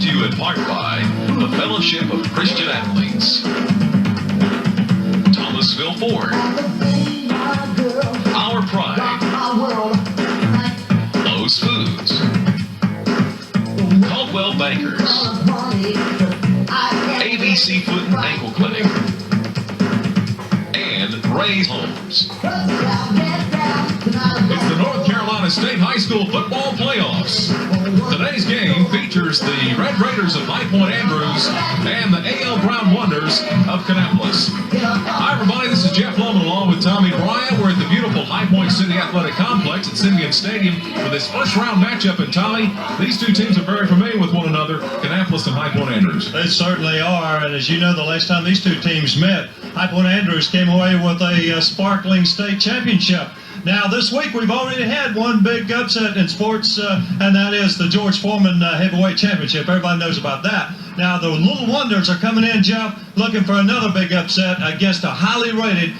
to you in part by the Fellowship of Christian Athletes, Thomasville Ford, Our Pride, Lowe's Foods, Caldwell Bankers, ABC Foot and Ankle Clinic, and Ray's Homes. It's the North Carolina State High School football playoffs. Today's game features the Red Raiders of High Point Andrews and the A.L. Brown Wonders of Kannapolis. Hi everybody, this is Jeff Loman along with Tommy Bryant. We're at the beautiful High Point City Athletic Complex at Simeon Stadium for this first round matchup. And Tommy, these two teams are very familiar with one another, Kannapolis and High Point Andrews. They certainly are, and as you know, the last time these two teams met, High Point Andrews came away with a sparkling state championship. Now, this week we've already had one big upset in sports, and that is the George Foreman Heavyweight Championship. Everybody knows about that. Now, the Little Wonders are coming in, Jeff, looking for another big upset against a highly rated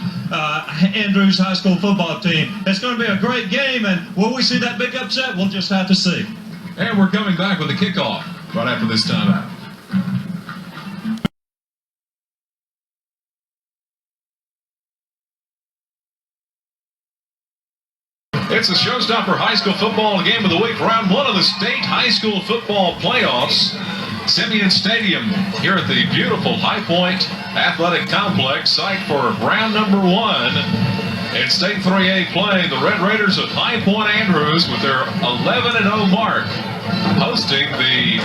Andrews High School football team. It's going to be a great game, and will we see that big upset? We'll just have to see. And we're coming back with the kickoff right after this timeout. It's the Showstopper High School Football Game of the Week, round one of the state high school football playoffs. Simeon Stadium here at the beautiful High Point Athletic Complex, site for round number one. In State 3A play, the Red Raiders of High Point Andrews with their 11-0 mark, hosting the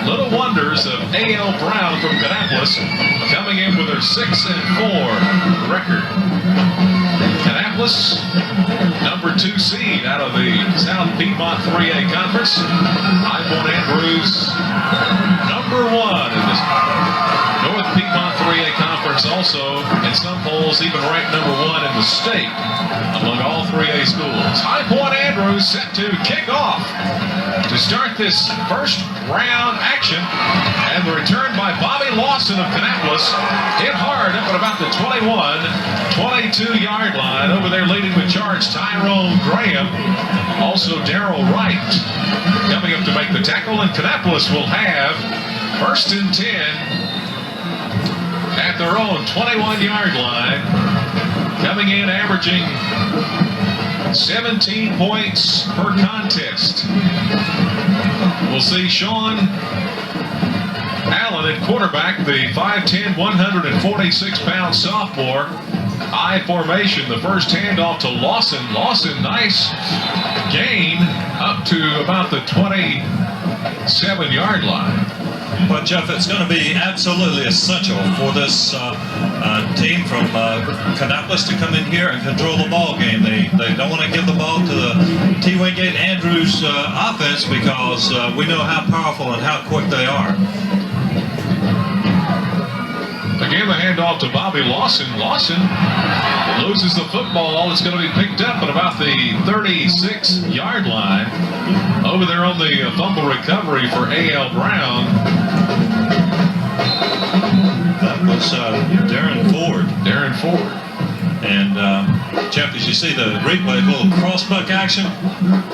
Little Wonders of A.L. Brown from Kannapolis, coming in with their 6-4 record. Kannapolis, number 2 seed out of the South Piedmont 3A Conference. High Point Andrews, number 1 in the North Piedmont 3A Conference, also in some polls even ranked number 1 in the state among all 3A schools. High Point Andrews set to kick off to start this first round action, and the return by Bobby Lawson of Kannapolis, hit hard up at about the 22-yard line. Over there leading the charge, Tyrone Graham, also Darrell Wright coming up to make the tackle, and Kannapolis will have 1st and 10 at their own 21-yard line, coming in averaging 17 points per contest. We'll see Sean Allen at quarterback, the 5'10", 146-pound sophomore. I formation, the first handoff to Lawson. Lawson, nice gain up to about the 27-yard line. Well, Jeff, it's going to be absolutely essential for this team from Kannapolis to come in here and control the ball game. They don't want to give the ball to the T. Wingate Andrews offense because we know how powerful and how quick they are. Again, the handoff to Bobby Lawson. Lawson loses the football. It's going to be picked up at about the 36-yard line. Over there on the fumble recovery for A.L. Brown. That was Darren Ford. Darren Ford. And Jeff, as you see the replay, a little crossbuck action.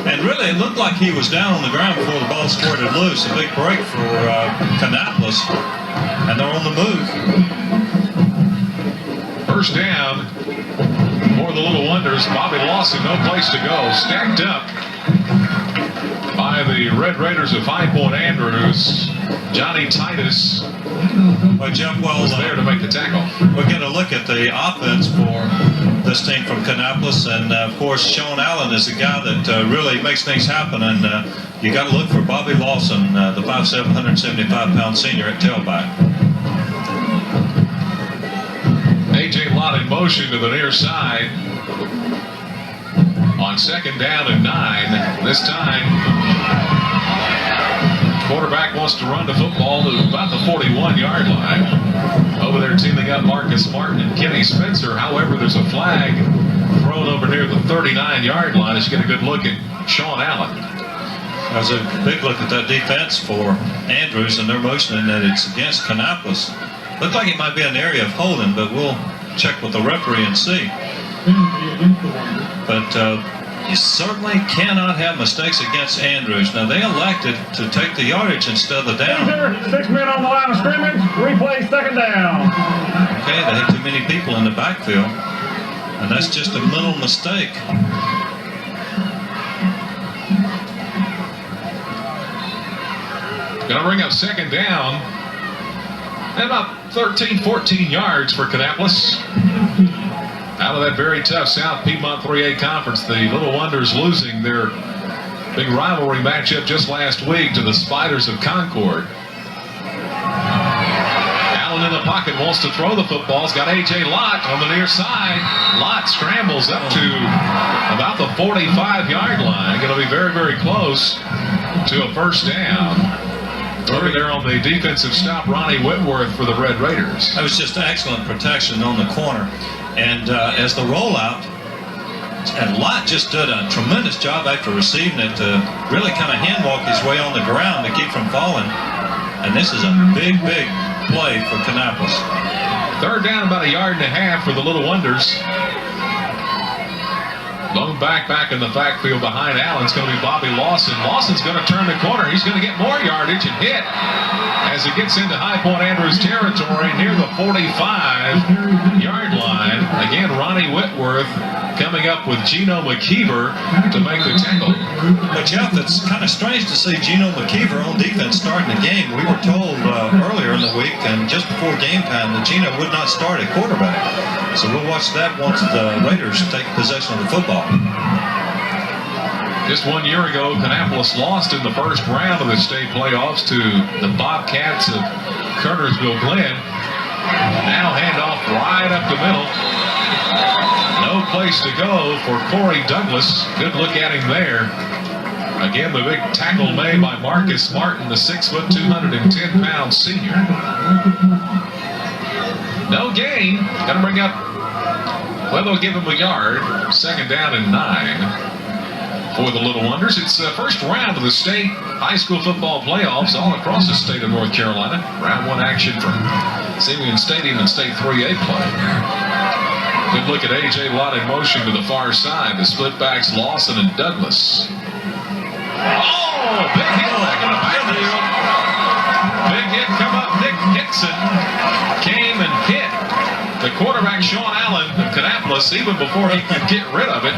And really, it looked like he was down on the ground before the ball squirted loose. A big break for Kannapolis. And they're on the move. First down for the Little Wonders. Bobby Lawson, no place to go. Stacked up by the Red Raiders of High Point Andrews. Johnny Titus was there to make the tackle. We're going to look at the offense for this team from Kannapolis, and of course Sean Allen is a guy that really makes things happen, and you got to look for Bobby Lawson, the 5'7", 175-pound senior at tailback. A.J. Lott in motion to the near side on 2nd down and 9. This time, quarterback wants to run the football to about the 41-yard line. Over there teaming up Marcus Martin and Kenny Spencer. However, there's a flag thrown over near the 39-yard line as you get a good look at Sean Allen. There's a big look at that defense for Andrews, and they're motioning that it's against Kannapolis. Looked like it might be an area of holding, but we'll check with the referee and see. But You certainly cannot have mistakes against Andrews. Now, they elected to take the yardage instead of the down. 6 men on the line of scrimmage. Replay second down. Okay, they had too many people in the backfield, and that's just a mental mistake. Going to bring up second down. And about 13, 14 yards for Kannapolis. Out of that very tough South Piedmont 3A Conference, the Little Wonders losing their big rivalry matchup just last week to the Spiders of Concord. Allen in the pocket, wants to throw the football. He's got A.J. Lott on the near side. Lott scrambles up to about the 45-yard line. Going to be very, very close to a first down. Over there on the defensive stop, Ronnie Whitworth for the Red Raiders. That was just excellent protection on the corner. And as the rollout, and Lott just did a tremendous job after receiving it to really kind of hand walk his way on the ground to keep from falling. And this is a big, big play for Kannapolis. Third down, about a yard and a half for the Little Wonders. Lone back in the backfield behind Allen. It's going to be Bobby Lawson. Lawson's going to turn the corner. He's going to get more yardage and hit as it gets into High Point Andrews territory near the 45-yard line. Again, Ronnie Whitworth coming up with Gino McKeever to make the tackle. But Jeff, it's kind of strange to see Gino McKeever on defense starting the game. We were told earlier in the week and just before game time that Gino would not start at quarterback. So we'll watch that once the Raiders take possession of the football. Just 1 year ago, Kannapolis lost in the first round of the state playoffs to the Bobcats of Kernersville Glen. Now handoff right up the middle. No place to go for Corey Douglas. Good look at him there. Again, the big tackle made by Marcus Martin, the 6', 210-pound senior. No gain. Got to bring up, well, they'll give him a yard. Second down and 9 for the Little Wonders. It's the first round of the state high school football playoffs all across the state of North Carolina. Round 1 action from Simeon Stadium and State 3A play. Good look at A.J. Lott in motion to the far side. The split backs Lawson and Douglas. Oh, big hit back in the backfield. Big hit come up. Nick Hickson came and hit the quarterback Sean Allen of Kannapolis even before he could get rid of it.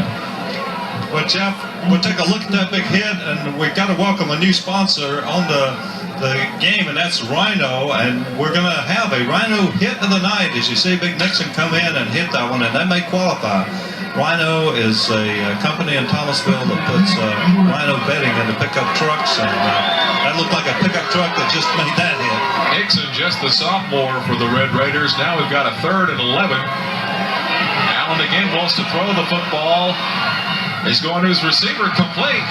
Well, Jeff, we'll take a look at that big hit, and we've got to welcome a new sponsor on the game, and that's Rhino, and we're going to have a Rhino hit of the night as you see Big Nixon come in and hit that one, and that may qualify. Rhino is a company in Thomasville that puts Rhino bedding into pickup trucks, and that looked like a pickup truck that just made that hit. Hickson, just the sophomore for the Red Raiders. Now we've got a 3rd and 11. Allen again wants to throw the football. He's going to his receiver, complete.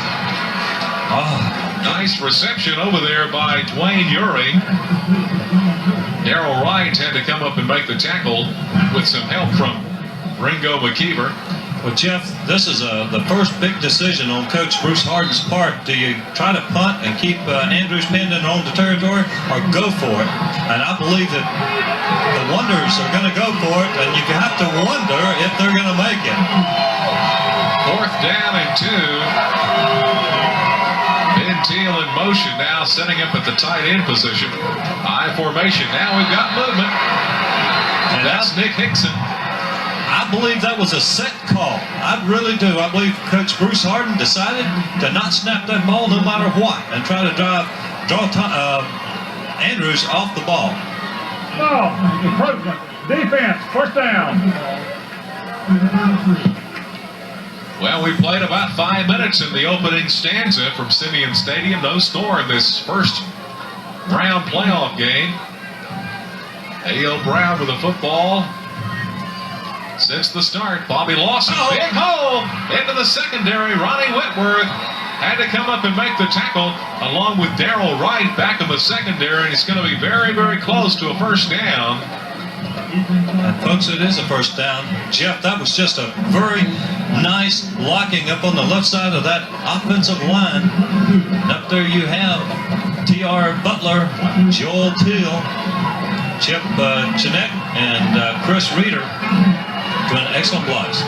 Oh, nice reception over there by Dwayne Urey. Darrell Wright had to come up and make the tackle with some help from Ringo McKeever. Well, Jeff, this is the first big decision on Coach Bruce Harden's part. Do you try to punt and keep Andrews pending on the territory, or go for it? And I believe that the Wonders are going to go for it, and you have to wonder if they're going to make it. 4th down and 2. Ben Teal in motion now, setting up at the tight end position. High formation. Now we've got movement. And that's Nick Hickson. I believe that was a set call. I really do. I believe Coach Bruce Harden decided to not snap that ball no matter what and try to draw Andrews off the ball. Ball, encroachment, defense, first down. Well, we played about 5 minutes in the opening stanza from Simeon Stadium. No score in this first round playoff game. A.O. Brown with the football. Since the start, Bobby Lawson, big hole into the secondary. Ronnie Whitworth had to come up and make the tackle along with Darrell Wright back in the secondary. And it's going to be very, very close to a first down. And folks, it is a first down. Jeff, that was just a very nice blocking up on the left side of that offensive line. And up there you have T.R. Butler, Joel Teal, Chip Chinek, and Chris Reeder doing excellent blocks.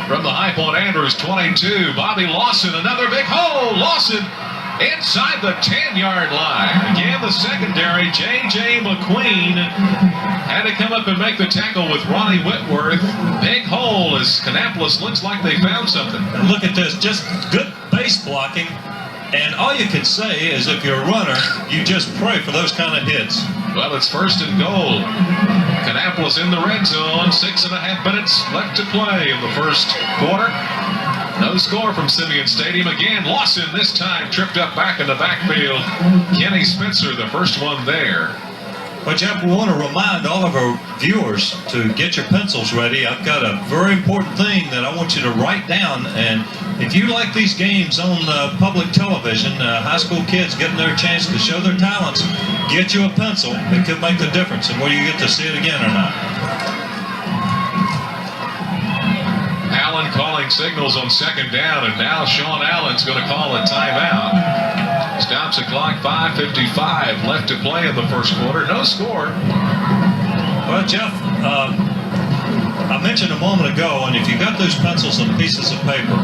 from the High Point Andrews 22. Bobby Lawson, another big hole. Lawson inside the 10-yard line. Again, the secondary, J.J. McQueen, had to come up and make the tackle with Ronnie Whitworth. Big hole as Kannapolis looks like they found something. And look at this, just good base blocking. And all you can say is if you're a runner, you just pray for those kind of hits. Well, it's 1st and goal. Kannapolis in the red zone. 6.5 minutes left to play in the first quarter. No score from Simeon Stadium. Again, Lawson this time tripped up back in the backfield. Kenny Spencer, the first one there. Well, Jeff, we want to remind all of our viewers to get your pencils ready. I've got a very important thing that I want you to write down. And if you like these games on public television, high school kids getting their chance to show their talents, get you a pencil. It could make the difference in whether you get to see it again or not. Allen calling signals on 2nd down, and now Sean Allen's going to call a timeout. Stops the clock, 5:55 left to play in the first quarter. No score. Well, Jeff, I mentioned a moment ago, and if you got those pencils and pieces of paper,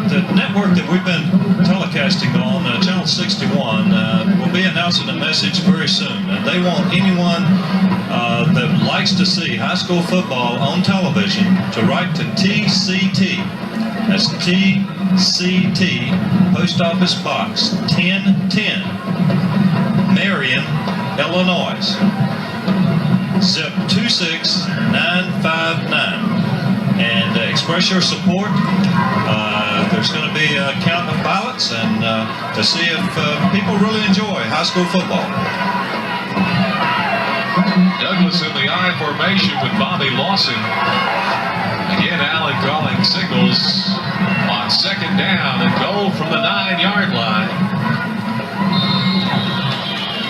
the network that we've been telecasting on, Channel 61, will be announcing a message very soon. And they want anyone that likes to see high school football on television to write to TCT. That's TCT, Post Office Box 1010, Marion, Illinois, zip 26959. And express your support. There's going to be a count of ballots and to see if people really enjoy high school football. Douglas in the I formation with Bobby Lawson. Again, Allen calling signals on 2nd down and goal from the 9-yard line.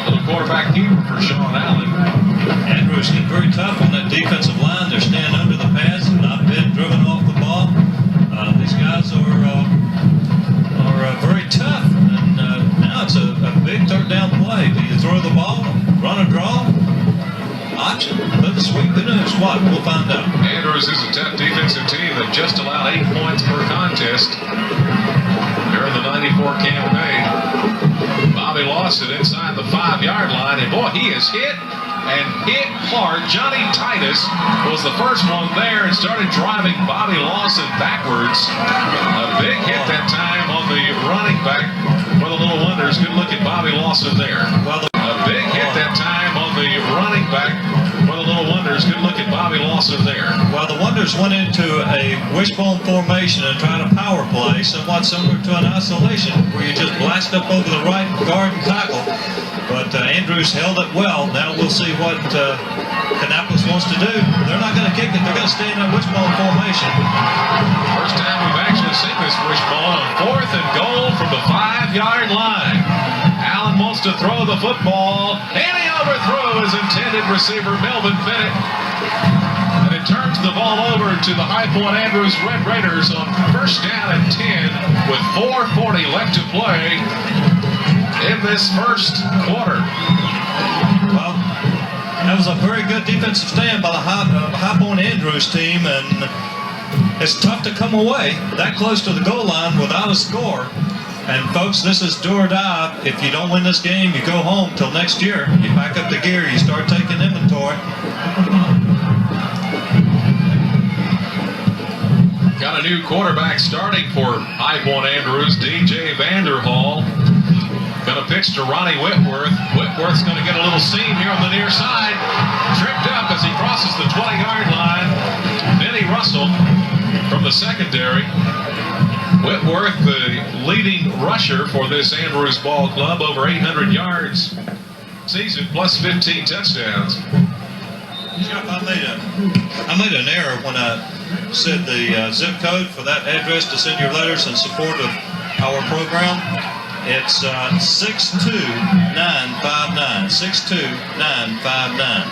Little quarterback keeper for Sean Allen. Andrews getting very tough on that defensive line. They're staying under the pads and not being driven off the ball. These guys are very tough. And now it's a big 3rd down play. Do you throw the ball, run a draw? Option. But this week, who knows what? We'll find out. Andrews is a tough defensive team that just allowed 8 points per contest during the 94 campaign. Bobby Lawson inside the 5-yard line, and boy, he is hit and hit hard. Johnny Titus was the first one there and started driving Bobby Lawson backwards. A big hit that time on the running back for the Little Wonders. Good look at Bobby Lawson there. Well, A big hit that time on the running back for the Little Wonders. Good look at Bobby Lawson there. Well, the Wonders went into a wishbone formation and tried a power play, somewhat similar to an isolation, where you just blast up over the right guard and tackle. But Andrews held it well. Now we'll see what Kannapolis wants to do. They're not going to kick it. They're going to stay in that wishbone formation. First time we've actually seen this wishbone on 4th and goal from the 5-yard line. Allen wants to throw the football, and he overthrew his intended receiver, Melvin Bennett. And it turns the ball over to the High Point Andrews Red Raiders on 1st down and 10 with 4:40 left to play in this first quarter. Well, that was a very good defensive stand by the High Point Andrews team, and it's tough to come away that close to the goal line without a score. And folks, this is do or die. If you don't win this game, you go home till next year. You pack up the gear, you start taking inventory. Got a new quarterback starting for High Point Andrews, DJ Vanderhall. Going to pitch to Ronnie Whitworth. Whitworth's going to get a little seam here on the near side. Tripped up as he crosses the 20-yard line. Benny Russell from the secondary. Whitworth, the leading rusher for this Andrews Ball Club, over 800 yards season, plus 15 touchdowns. Jeff, I made an error when I said the zip code for that address to send your letters in support of our program. It's 62959. 62959.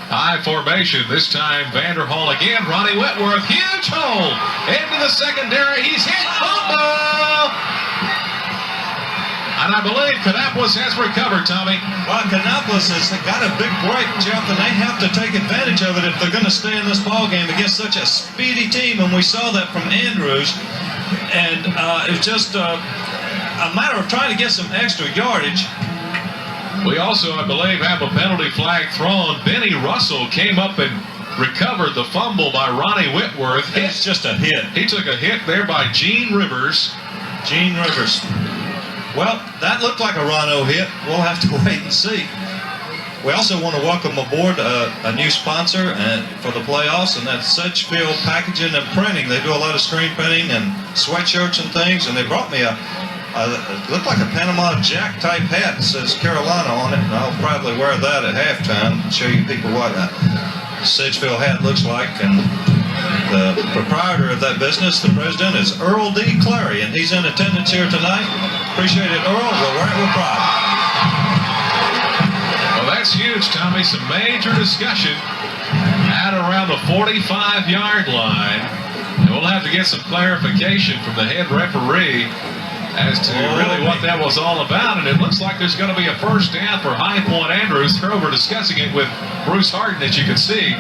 High formation, this time Vanderhall again. Ronnie Whitworth, huge hole into the secondary. He's hit. Fumble! And I believe Kannapolis has recovered, Tommy. Well, Kannapolis has got a big break, Jeff, and they have to take advantage of it if they're going to stay in this ball game against such a speedy team. And we saw that from Andrews. And it's just a matter of trying to get some extra yardage. We also, I believe, have a penalty flag thrown. Benny Russell came up and recovered the fumble by Ronnie Whitworth. It's just a hit. He took a hit there by Gene Rivers. Gene Rivers. Well, that looked like a Rhino hit. We'll have to wait and see. We also want to welcome aboard a new sponsor for the playoffs, and that's Sedgefield Packaging and Printing. They do a lot of screen printing and sweatshirts and things, and they brought me it looked like a Panama Jack type hat that says Carolina on it, and I'll probably wear that at halftime and show you people what a Sedgefield hat looks like. And the proprietor of that business, the president, is Earl D. Clary, and he's in attendance here tonight. Appreciate it, Earl. We'll wear it with pride. Well, that's huge, Tommy. Some major discussion at around the 45-yard line. And we'll have to get some clarification from the head referee as to really what that was all about. And it looks like there's going to be a first down for High Point Andrews. We're discussing it with Bruce Harden, as you can see,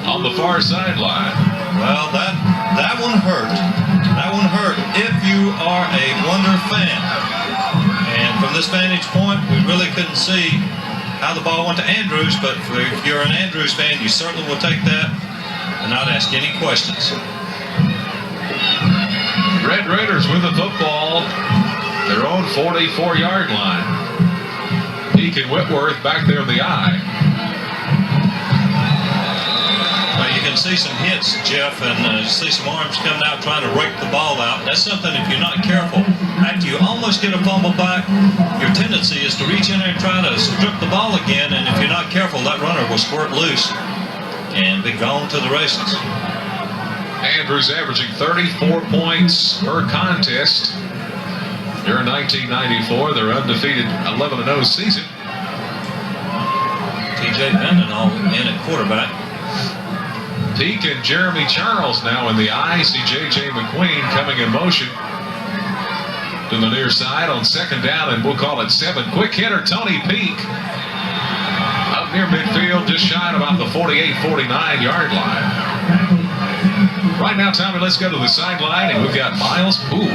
on the far sideline. Well, that one hurt. That one hurt if you are a Wonder fan. And from this vantage point, we really couldn't see how the ball went to Andrews, but if you're an Andrews fan, you certainly will take that and not ask any questions. Red Raiders with the football, their own 44-yard line. Peak and Whitworth back there in the eye. Well, you can see some hits, Jeff, and see some arms coming out trying to rake the ball out. That's something, if you're not careful, after you almost get a fumble back, your tendency is to reach in there and try to strip the ball again, and if you're not careful, that runner will squirt loose and be gone to the races. Andrews averaging 34 points per contest. During 1994, their undefeated 11-0 season. T.J. Mendenhall in at quarterback. Peak and Jeremy Charles now in the eye. See J.J. McQueen coming in motion to the near side on second down, and we'll call it 7. Quick hitter Tony Peak up near midfield, just shy of about the 48-49-yard line. Right now, Tommy, let's go to the sideline, and we've got Miles Poole.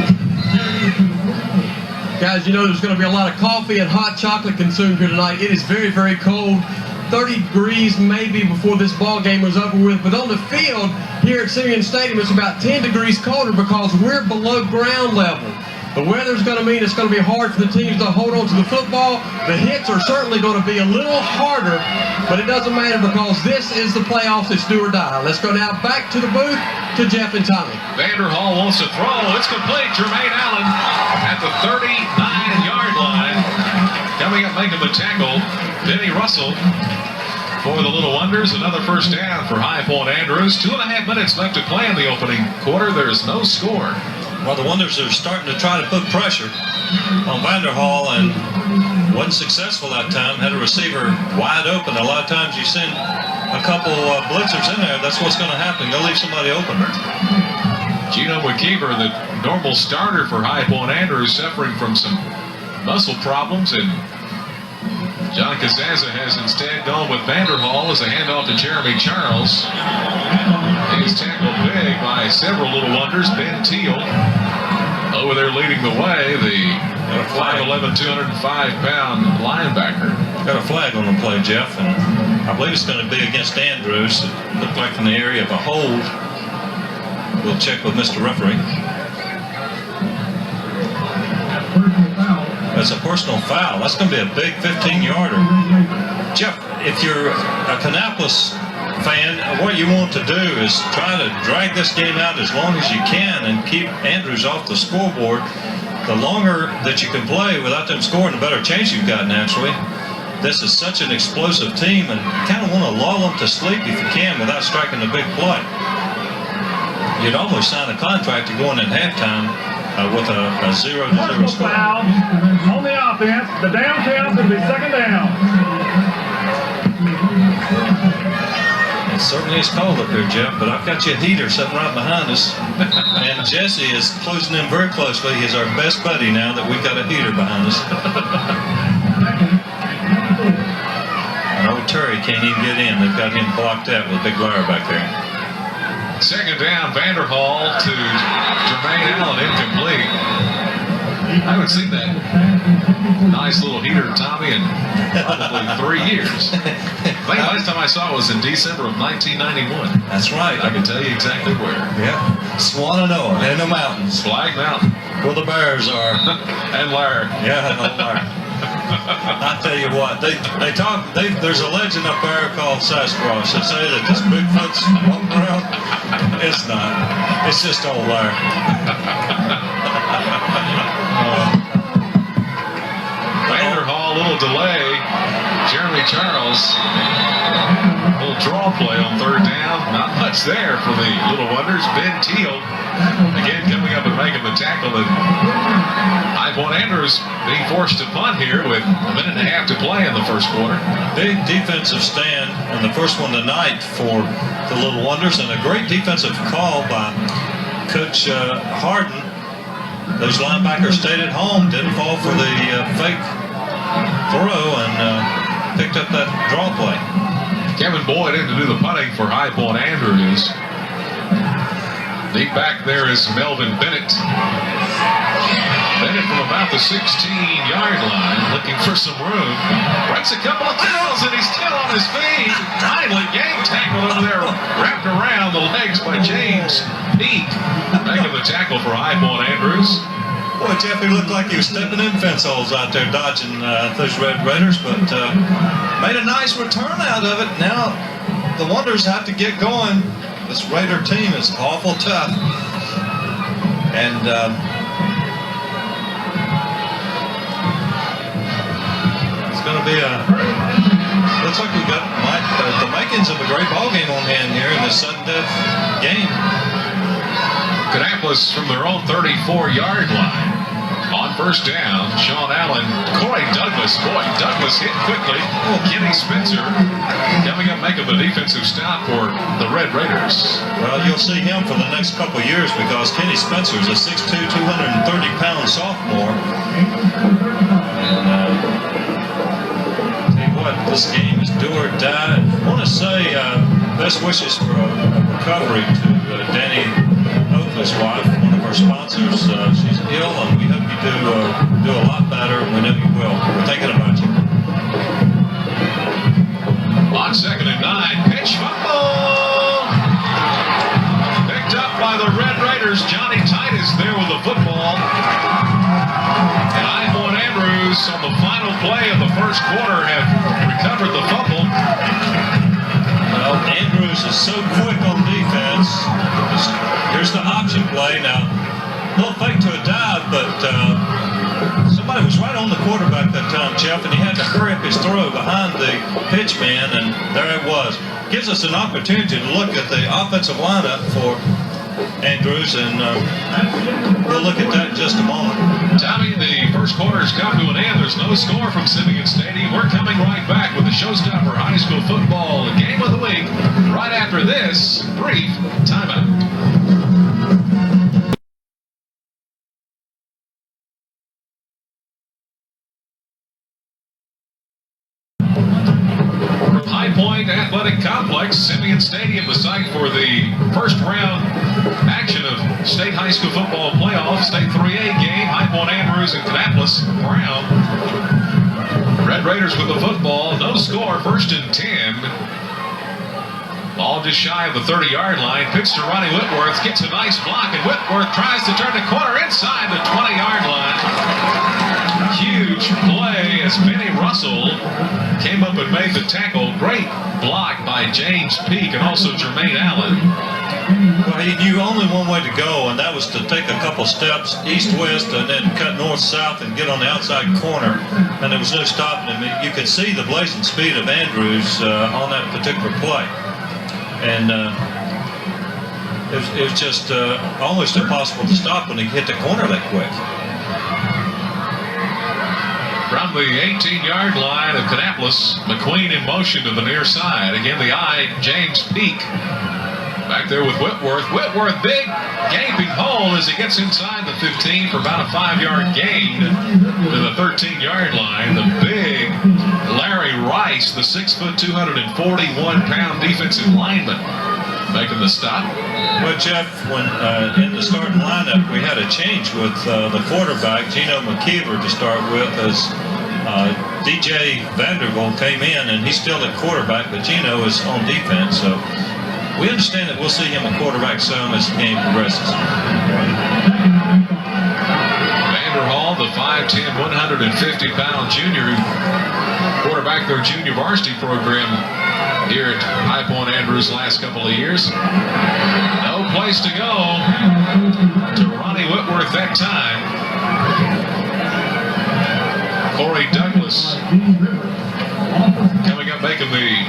Guys, you know there's going to be a lot of coffee and hot chocolate consumed here tonight. It is very, very cold. 30 degrees maybe before this ball game was over with. But on the field here at Simeon Stadium, it's about 10 degrees colder because we're below ground level. The weather's going to mean it's going to be hard for the teams to hold on to the football. The hits are certainly going to be a little harder, but it doesn't matter because this is the playoffs. It's do or die. Let's go now back to the booth to Jeff and Tommy. Vanderhall wants to throw. It's complete. Jermaine Allen at the 39-yard line. Coming up, making the tackle, Benny Russell for the Little Wonders. Another first down for High Point Andrews. 2.5 minutes left to play in the opening quarter. There is no score. Well, the Wonders are starting to try to put pressure on Vanderhall, and wasn't successful that time. Had a receiver wide open. A lot of times you send a couple blitzers in there, that's what's going to happen. They'll leave somebody open. Gino McKeever, the normal starter for High Point Andrews, suffering from some muscle problems, and John Casaza has instead gone with Vanderhall as a handoff to Jeremy Charles. He's tackled big by several Little Wonders. Ben Teal over there leading the way, the 5'11", 205-pound linebacker. Got a flag on the play, Jeff, and I believe it's going to be against Andrews. It looked like in the area of a hold. We'll check with Mr. Referee. That's a personal foul. That's going to be a big 15-yarder. Jeff, if you're a Kannapolis fan, what you want to do is try to drag this game out as long as you can and keep Andrews off the scoreboard. The longer that you can play without them scoring, the better chance you've got naturally. This is such an explosive team, and you kind of want to lull them to sleep if you can without striking a big play. You'd almost sign a contract to go in at halftime with a 0-0 score. Foul on the offense. The down count's going to be second down. certainly is cold up here, Jeff, but I've got you a heater sitting right behind us. And Jesse is closing in very closely. He's our best buddy now that we've got a heater behind us. And old Terry can't even get in. They've got him blocked out with a big wire back there. Second down, Vanderhall to Jermaine Allen, incomplete. I haven't seen that nice little heater, Tommy, in probably 3 years. I think the last time I saw it was in December of 1991. That's right. I can tell you exactly where. Yeah. Swananoa in the mountains. Flag Mountain. Where the bears are. And Larry. Yeah, and old Larry. I tell you what, there's a legend up there called Sasquatch. They say that this Bigfoot's walking around. It's not. It's just old Larry. Vanderhall, little delay. Jeremy Charles, little draw play on third down. Not much there for the Little Wonders. Ben Teal, again, coming up and making the tackle. And High Point Andrews being forced to punt here with a minute and a half to play in the first quarter. Big defensive stand and the first one tonight for the Little Wonders, and a great defensive call by Coach Harden. Those linebackers stayed at home, didn't fall for the fake throw, and picked up that draw play. Kevin Boyd in to do the punting for High Point Andrews. Deep back there is Melvin Bennett. Bennett from about the 16-yard line, looking for some room. Breaks a couple of tackles, and he's still on his feet. Finally, game tackle over there, wrapped around the legs by James Peak. Making the tackle for High Point Andrews. Boy, Jeff, he looked like he was stepping in fence holes out there, dodging those Red Raiders, but made a nice return out of it. Now the Wonders have to get going. This Raider team is awful tough. And it's going to be looks like we got the makings of a great ball game on hand here in this sudden death game. Kannapolis from their own 34-yard line. On first down, Sean Allen, Corey Douglas. Boy, Douglas hit quickly. Kenny Spencer coming up making the defensive stop for the Red Raiders. Well, you'll see him for the next couple of years because Kenny Spencer is a 6'2", 230-pound sophomore. And tell you what, this game is do or die. I want to say best wishes for a recovery to Danny Oakley's wife, one of our sponsors. She's ill, and we hope you do a lot better. We know you will. We're thinking about you. On 2nd and 9, pitch fumble. Picked up by the Red Raiders. Johnny Titus there with the football. And High Point Andrews on the final play of the first quarter have recovered the fumble. Well, Andrews is so quick on defense. Here's the option play. Now, a little fake to a dive, but somebody was right on the quarterback that time, Jeff, and he had to hurry up his throw behind the pitch man, and there it was. Gives us an opportunity to look at the offensive lineup for Andrews, and we'll look at that in just a moment. Tommy, the first quarter has come to an end. There's no score from Simeon Stadium. We're coming right back with the Showstopper High School Football Game of the Week right after this brief timeout. High Point Athletic Complex, Simeon Stadium, the site for the first round action of state high school football playoffs, state 3A game. High Point Andrews and Kannapolis Brown. Red Raiders with the football, no score, 1st and 10. Ball just shy of the 30-yard line. Pitch to Ronnie Whitworth, gets a nice block, and Whitworth tries to turn the corner inside the 20-yard line. Huge play as Benny Russell came up and made the tackle. Great block by James Peak and also Jermaine Allen. Well, he knew only one way to go, and that was to take a couple steps east-west and then cut north-south and get on the outside corner, and there was no stopping him. You could see the blazing speed of Andrews on that particular play. And it was just almost impossible to stop when he hit the corner that quick. From the 18-yard line of Kannapolis, McQueen in motion to the near side. Again, the eye, James Peak. Back there with Whitworth. Whitworth, big gaping hole as he gets inside the 15 for about a 5-yard gain to the 13-yard line. The big Larry Rice, the 6', 241-pound defensive lineman, making the stop. Well, Jeff, when in the starting lineup, we had a change with the quarterback, Gino McKeever, to start with, as DJ Vanderbilt came in, and he's still at quarterback, but Gino is on defense. So we understand that we'll see him at quarterback soon as the game progresses. Vanderhall, the 5'10", 150-pound junior who quarterbacked their junior varsity program here at High Point Andrews last couple of years. No place to go to Ronnie Whitworth that time. Corey Douglas coming up making the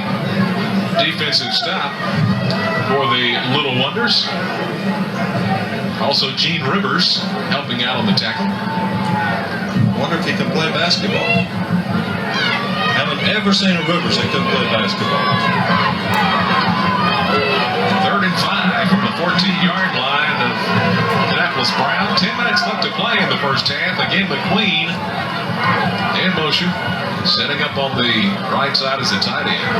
defensive stop for the Little Wonders. Also Gene Rivers helping out on the tackle. Wonder if he can play basketball. Haven't ever seen a Rivers that couldn't play basketball. 3rd and 5 from the 14-yard line of Kannapolis Brown. 10 minutes left to play in the first half. Again, McQueen in motion, setting up on the right side as a tight end.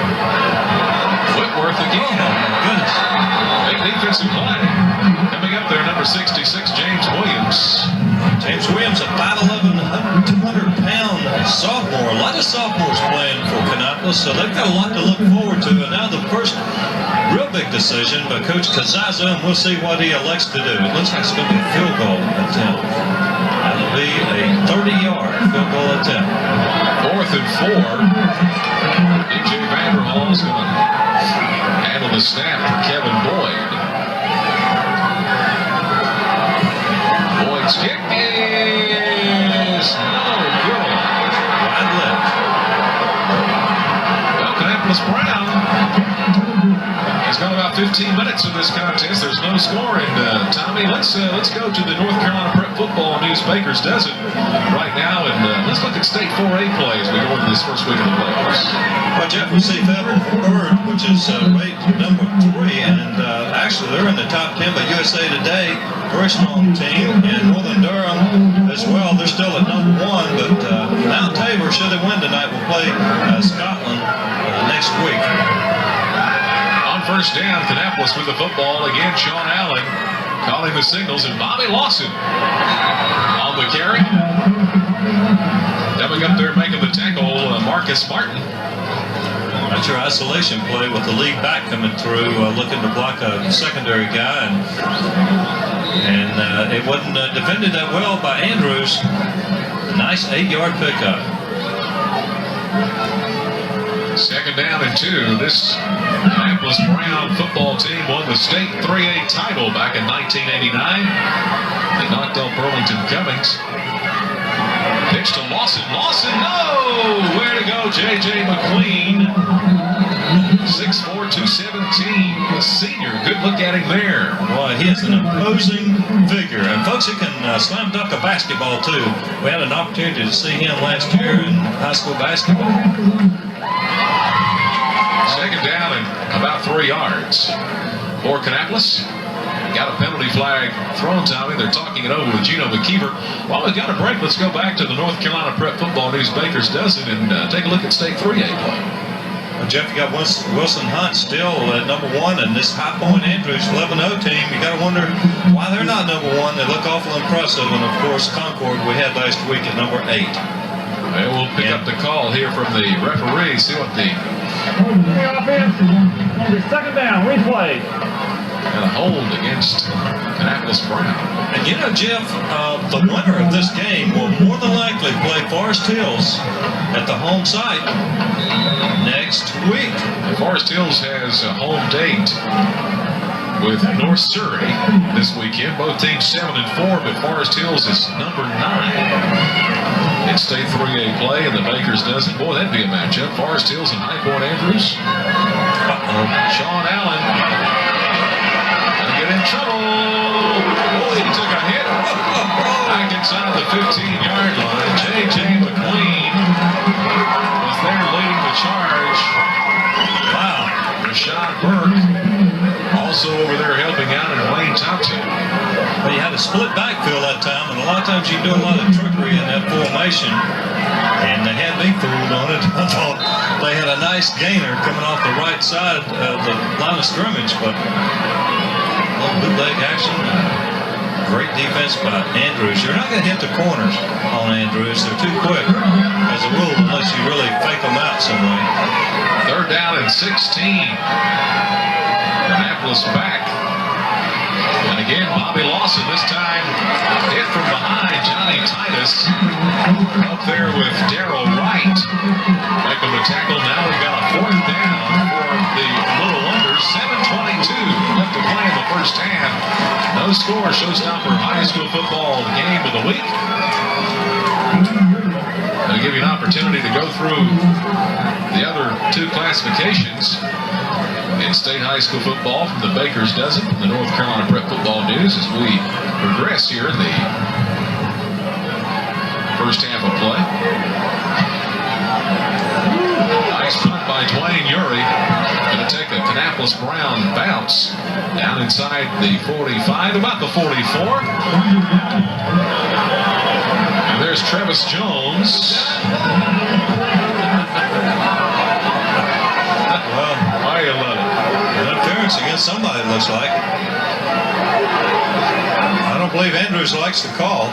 Whitworth again. Oh, my goodness. Big defensive play. Coming up there, number 66, James Williams. James Williams, a 5'11", 200-pound sophomore. A lot of sophomores playing for Kannapolis, so they've got a lot to look forward to. And now the first real big decision by Coach Kazaza, and we'll see what he elects to do. It looks like it's going to be a field goal attempt. That'll be a 30-yard field goal attempt. 4th and 4. DJ Vanderhall is going to handle the snap for Kevin Boyd. Boyd's kick is no good. Wide left. Well, Kannapolis Brown has gone about 15 minutes in this contest. There's no score. And Tommy, let's go to the North Carolina Prep Football News Baker's Dozen right now, and let's look at State 4A play as we go into this first week of the playoffs. Well, Jeff, we see Federal Bird, which is ranked number 3, and actually they're in the top 10. But USA Today, very strong team, and Northern Durham as well. They're still at number 1, but Mount Tabor, should they win tonight, will play Scotland next week. On first down, Kannapolis with the football again. Sean Allen calling the signals, and Bobby Lawson on the carry. Coming up there making the tackle, Marcus Martin. That's your isolation play with the lead back coming through, looking to block a secondary guy, and it wasn't defended that well by Andrews. Nice 8-yard pickup. 2nd down and 2. This Kannapolis Brown football team won the state 3A title back in 1989. They knocked off Burlington Cummings. Pitch to Lawson. Lawson, no! Where to go, J.J. McQueen. 6'4", 217, a senior. Good look at him there. Boy, he has an imposing figure. And folks, he can slam dunk a basketball, too. We had an opportunity to see him last year in high school basketball. 2nd down and about 3 yards for Kannapolis. Got a penalty flag thrown, Tommy. They're talking it over with Gino McKeever. While we've got a break, let's go back to the North Carolina Prep Football News Baker's Dozen and take a look at State 3A play. Well, Jeff, you got Wilson Hunt still at number 1, and this High Point Andrews 11-0 team, you got to wonder why they're not number 1. They look awful impressive, and of course Concord we had last week at number 8. Well, we'll pick up the call here from the referee, see what the offense on the 2nd down, replay. And a hold against Kannapolis Brown. And you know, Jeff, the winner of this game will more than likely play Forest Hills at the home site next week. Forest Hills has a home date with North Surrey this weekend. Both teams 7-4, but Forest Hills is number 9. In State 3A play, and the Baker's Dozen. Boy, that'd be a matchup. Forest Hills and High Point Andrews. Sean Allen gonna get in trouble. Oh, he took a hit. Back inside inside the 15-yard line. J.J. McLean was there leading the charge. Wow. Rashad Burke also over there helping out, and Wayne Thompson. Well, you had a split backfield that time, and a lot of times you do a lot of trickery in that formation, and they had me fooled on it. I thought they had a nice gainer coming off the right side of the line of scrimmage, but a little bootleg action. Great defense by Andrews. You're not going to hit the corners on Andrews. They're too quick as a rule unless you really fake them out some way. 3rd down and 16. Annapolis back. And again, Bobby Lawson this time hit from behind Johnny Titus. Up there with Darrell Wright. Making the tackle. Now we've got a 4th down for the Little Wonders. 7:22 left to play in the first half. No score. Showstopper high school football game of the week. I'll give you an opportunity to go through the other 2 classifications. In-state high school football from the Baker's Dozen, from the North Carolina Prep Football News, as we progress here in the first half of play. Nice punt by Dwayne Urey. Going to take a Kannapolis Brown bounce down inside the 45, about the 44. And there's Travis Jones. Well, Why you love it? an appearance against somebody, it looks like. I don't believe Andrews likes the call.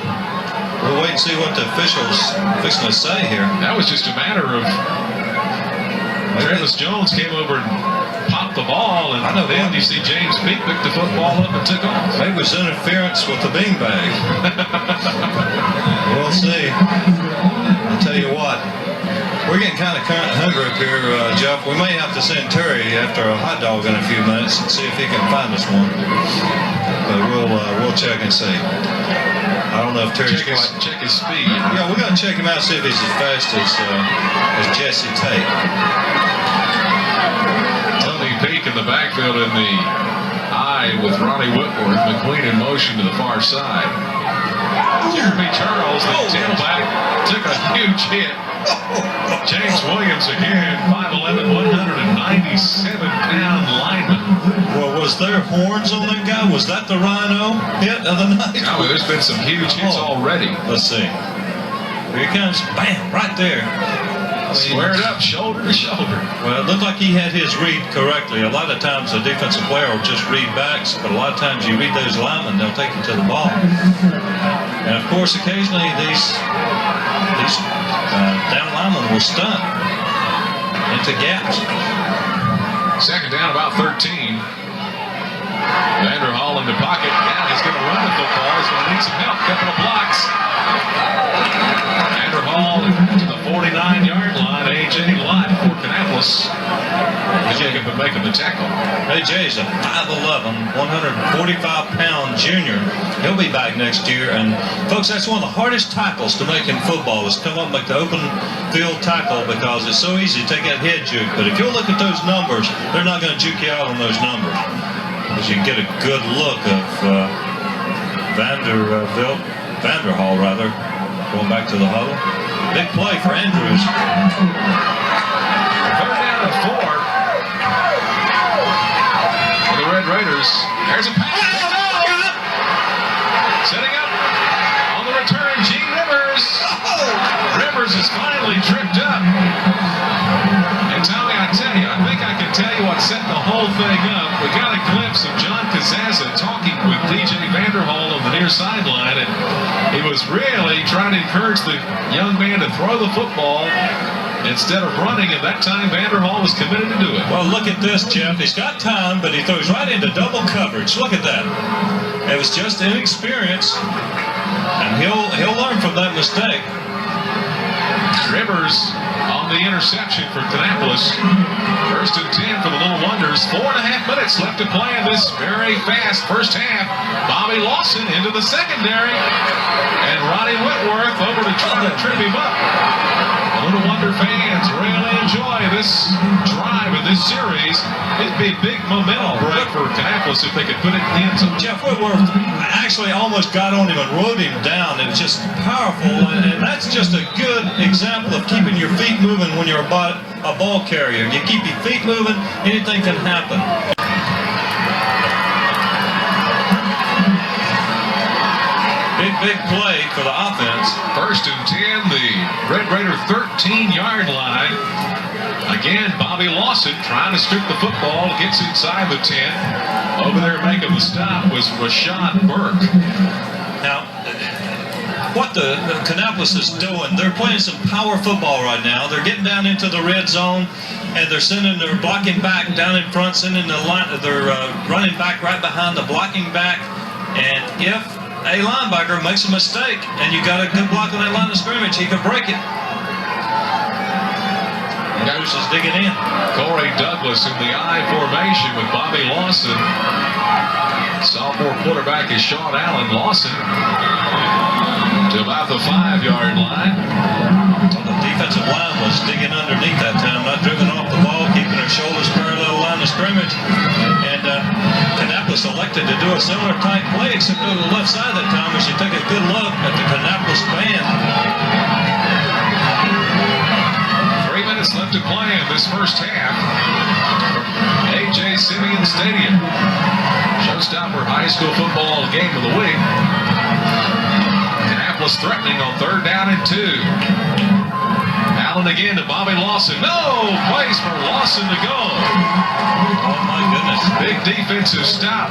We'll wait and see what the officials fixing to say here. That was just a matter of Travis Jones came over and popped the ball, and I know then that. you see James Peak picked the football up and took off. Maybe it was interference with the beanbag. We'll see. I'll tell you what. We're getting kind of hungry up here, Jeff. We may have to send Terry after a hot dog in a few minutes and see if he can find us one. But we'll check and see. I don't know if Terry's Check his speed. Yeah, we're going to check him out, see if he's as fast as Jesse Tate. Tony Peak in the backfield in the eye with Ronnie Whitworth. McQueen in motion to the far side. Jeremy Charles, the tailback, took a huge hit. James Williams again, 5'11", 197-pound lineman. Well, was there horns on that guy? Was that the Rhino hit of the night? Oh, there's been some huge hits already. Let's see. Here he comes. Bam! Right there. Squared up, shoulder to shoulder. Well, it looked like he had his read correctly. A lot of times a defensive player will just read backs, but a lot of times you read those linemen, they'll take you to the ball. And of course, occasionally these down linemen will stunt into gaps. 2nd down, about 13. Vanderhall in the pocket. Now he's going to run the football. He's going to need some help. Couple of blocks. Vanderhall to the 49-yard line. A.J. Lott for Kannapolis. Jacob making the tackle. AJ's a 5'11", 145-pound junior. He'll be back next year. And folks, that's one of the hardest tackles to make in football is come up and make the open field tackle because it's so easy to take that head juke. But if you'll look at those numbers, they're not going to juke you out on those numbers. Because you get a good look of Vanderhall, going back to the huddle. Big play for Andrews. 3rd down and 4 for the Red Raiders. There's a pass. Setting up on the return, Gene Rivers. Rivers is finally tripped up. And Tommy, I tell you, I think I can tell you what set the whole thing up. We got a glimpse of John Kazaza talking with DJ Vanderhall on the near sideline, and he was really trying to encourage the young man to throw the football instead of running, and that time Vanderhall was committed to do it. Well, look at this, Jeff. He's got time, but he throws right into double coverage. Look at that. It was just inexperience, and he'll learn from that mistake. Rivers on the interception for Kannapolis. 1st and 10 for the Little Wonders. 4.5 minutes minutes left to play in this very fast first half. Bobby Lawson into the secondary. And Ronnie Whitworth over to try to trip him up. The Little Wonder fans really enjoy this drive in this series. It'd be a big momentum break for Kannapolis if they could put it in. So Jeff Whitworth actually almost got on him and rode him down. It was just powerful, and that's just a good example of keeping your feet moving when you're a ball carrier. You keep your feet moving, anything can happen. Big play for the offense. 1st and 10, the Red Raider 13-yard line. Again, Bobby Lawson trying to strip the football, gets inside the 10. Over there making the stop was Rashad Burke. Now, what the Kannapolis is doing, they're playing some power football right now. They're getting down into the red zone, and they're blocking back down in front, sending the line. They're running back right behind the blocking back, and if a linebacker makes a mistake and you got a good block on that line of scrimmage, he can break it. Goose is digging in. Corey Douglas in the I formation with Bobby Lawson. Sophomore quarterback is Sean Allen. Lawson to about the 5-yard line. Well, the defensive line was digging underneath that time, not driven off the ball, keeping their shoulders parallel line of scrimmage. And Kannapolis elected to do a similar type play, except over the left side that time as you take a good look at the Kannapolis band. 3 minutes left to play in this first half. A.J. Simeon Stadium. Showstopper high school football game of the week. Kannapolis threatening on 3rd down and 2. Allen again to Bobby Lawson. No place for Lawson to go. Oh my goodness. Big defensive stop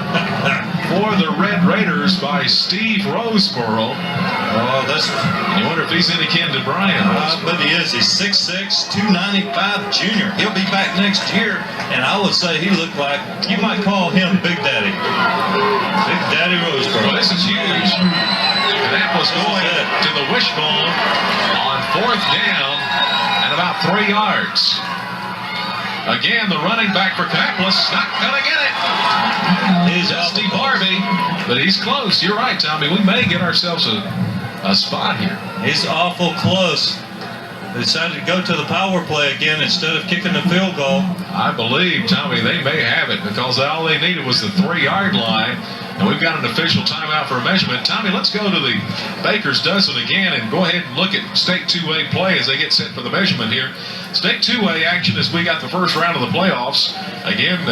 for the Red Raiders by Steve Roseboro. Oh, that's. You wonder if he's any kin to Brian. But he is. He's 6'6", 295 junior. He'll be back next year, and I would say he looked like, you might call him Big Daddy. Big Daddy Roseboro. Well, this is huge. Kannapolis going to the wishbone on 4th down and about 3 yards. Again, the running back for Kannapolis not going to get it. He's Dusty Barbie, but he's close. You're right, Tommy. We may get ourselves a spot here. He's awful close. They decided to go to the power play again instead of kicking the field goal. I believe, Tommy, they may have it because all they needed was the 3-yard line. And we've got an official timeout for a measurement. Tommy, let's go to the Baker's Dozen again and go ahead and look at State 2A play as they get set for the measurement here. State 2A action as we got the first round of the playoffs. Again,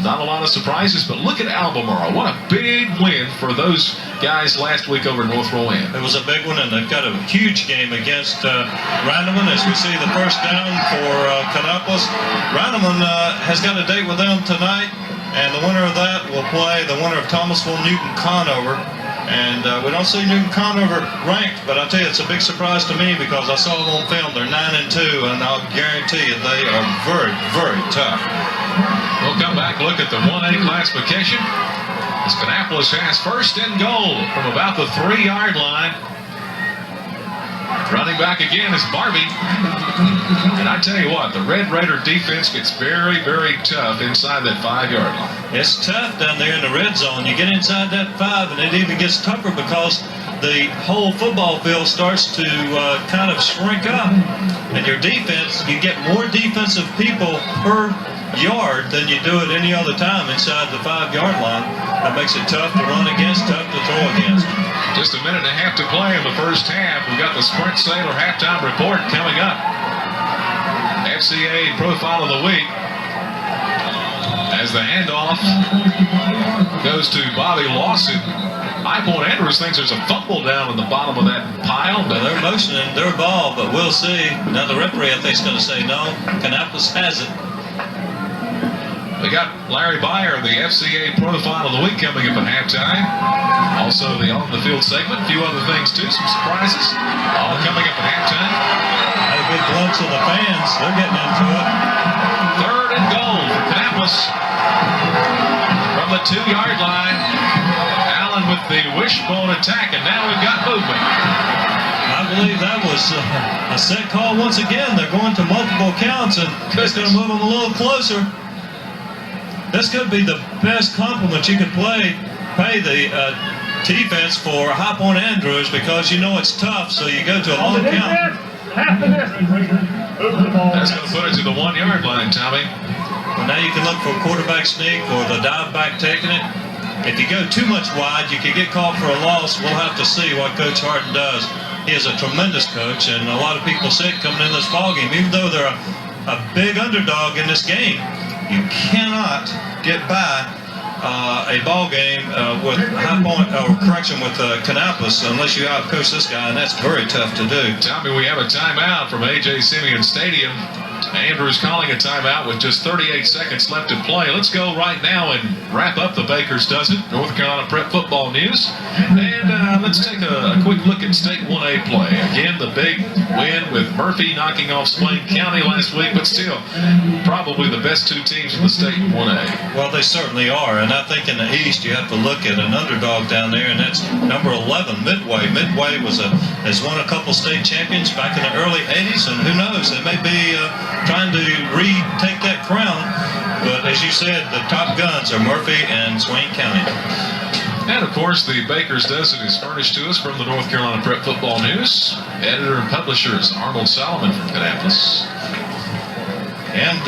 not a lot of surprises, but look at Albemarle. What a big win for those guys last week over North Rowan. It was a big one, and they've got a huge game against Randleman as we see the first down for Kannapolis. Randleman has got a date with them tonight, and the winner of that will play the winner of Thomasville Newton Conover. And we don't see Newton Conover ranked, but I tell you, it's a big surprise to me because I saw them on film. They're 9-2, and I'll guarantee you they are very, very tough. We'll come back, look at the 1A classification. As Kannapolis has 1st and goal from about the 3-yard line. Running back again is Barbie. And I tell you what, the Red Raider defense gets very, very tough inside that 5-yard line. It's tough down there in the red zone. You get inside that 5, and it even gets tougher because the whole football field starts to kind of shrink up. And your defense, you get more defensive people per yard than you do at any other time inside the 5-yard line. That makes it tough to run against, tough to throw against. Just a minute and a half to play in the first half. We've got the Sprint Sailor halftime report coming up. FCA Profile of the Week. As the handoff goes to Bobby Lawson. High Point Andrews thinks there's a fumble down in the bottom of that pile. But they're motioning their ball, but we'll see. Now the referee, I think, is going to say no. Kannapolis has it. We got Larry Byer, the FCA Profile of the Week, coming up at halftime. Also the on-the-field segment, a few other things too, some surprises, all coming up at halftime. Had a good glimpse of the fans. They're getting into it. 3rd and goal for Kannapolis. From the 2-yard line, Allen with the wishbone attack, and now we've got movement. I believe that was a set call once again. They're going to multiple counts, and it's going to move them a little closer. this could be the best compliment you could pay the defense for High Point Andrews, because you know it's tough, so you go to a long count. Half the distance. Move the ball. That's going to put it to the 1 yard line, Tommy. Well, now you can look for a quarterback sneak or the dive back taking it. If you go too much wide, you could get called for a loss. We'll have to see what Coach Harden does. He is a tremendous coach, and a lot of people said coming in this ballgame, even though they're a big underdog in this game, you cannot get by a ball game with High Point, or correction, with Kannapolis, unless you outcoach this guy, and that's very tough to do. Tommy, we have a timeout from A.J. Simeon Stadium. Andrews calling a timeout with just 38 seconds left to play. Let's go right now and wrap up the Bakers Dozen North Carolina Prep football news. And let's take a quick look at State 1A play. Again, the big win with Murphy knocking off Swain County last week, but still probably the best two teams in the state in 1A. Well, they certainly are, and I think in the East you have to look at an underdog down there, and that's number 11, Midway. Midway has won a couple state champions back in the early 80s, and who knows, they may be trying to retake that crown. But as you said, the top guns are Murphy and Swain County. And of course, the Bakers Dozen is furnished to us from the North Carolina Prep Football News. Editor and publisher is Arnold Solomon from Kannapolis. And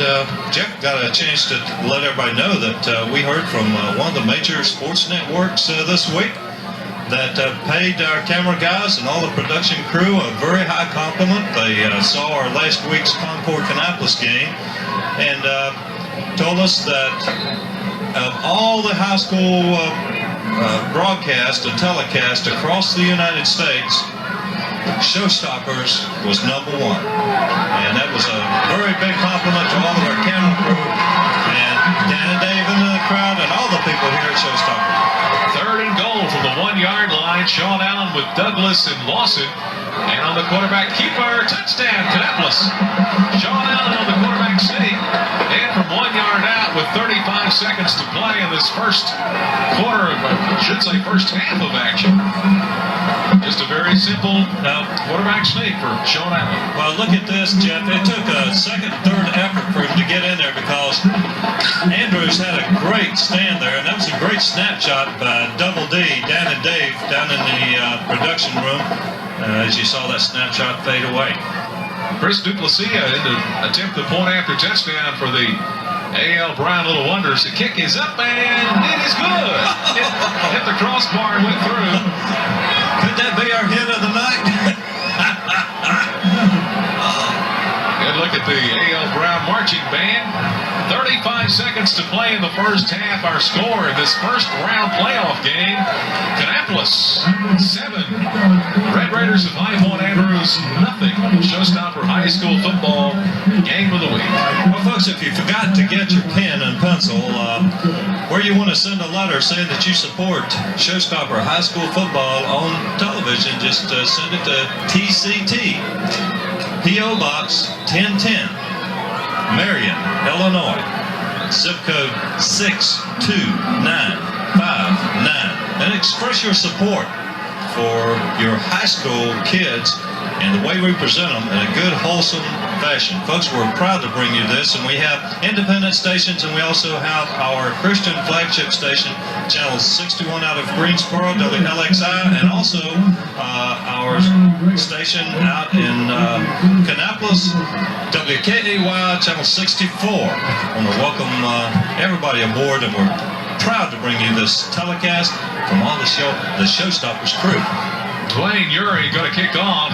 Jeff got a chance to let everybody know that we heard from one of the major sports networks this week that paid our camera guys and all the production crew a very high compliment. They saw our last week's Concord Kannapolis game and told us that of all the high school broadcast and telecast across the United States, Showstoppers was number one. And that was a very big compliment to all of our camera crew and Dan and Dave in the crowd and all the people here at Showstoppers. 3rd and goal from the 1 yard line. Sean Allen with Douglas and Lawson. And on the quarterback keeper, touchdown, Kannapolis. Sean Allen on the quarterback sneak. And from 1 yard out with 35 seconds to play in this first quarter of, I should say, first half of action. Just a very simple quarterback sneak for Sean Allen. Well, look at this, Jeff. It took a second, third effort for him to get in there because Andrews had a great stand there, and that was a great snapshot by Double D, Dan and Dave, down in the production room, as you saw that snapshot fade away. Chris Duplessis in to attempt the point after touchdown for the A.L. Brown Little Wonders. The kick is up, and it is good. Hit the crossbar and went through. Could that be our hit of the night? Good look at the A.L. Brown marching band. 35 seconds to play in the first half. Our score in this first round playoff game. Kannapolis 7. Red Raiders of High Point Andrews nothing. Showstopper High School football game of the week. Well, folks, if you forgot to get your pen and pencil, where you want to send a letter saying that you support Showstopper High School football on television, just send it to TCT, P.O. Box 1010, Marion, Illinois, zip code 62959, and express your support for your high school kids and the way we present them in a good, wholesome fashion. Folks, we're proud to bring you this, and we have independent stations, and we also have our Christian flagship station, channel 61 out of Greensboro, WLXI, and also our station out in Kannapolis, WKAY, channel 64. I want to welcome everybody aboard, and we're proud to bring you this telecast from all the Showstoppers crew. Dwayne Urey going to kick off.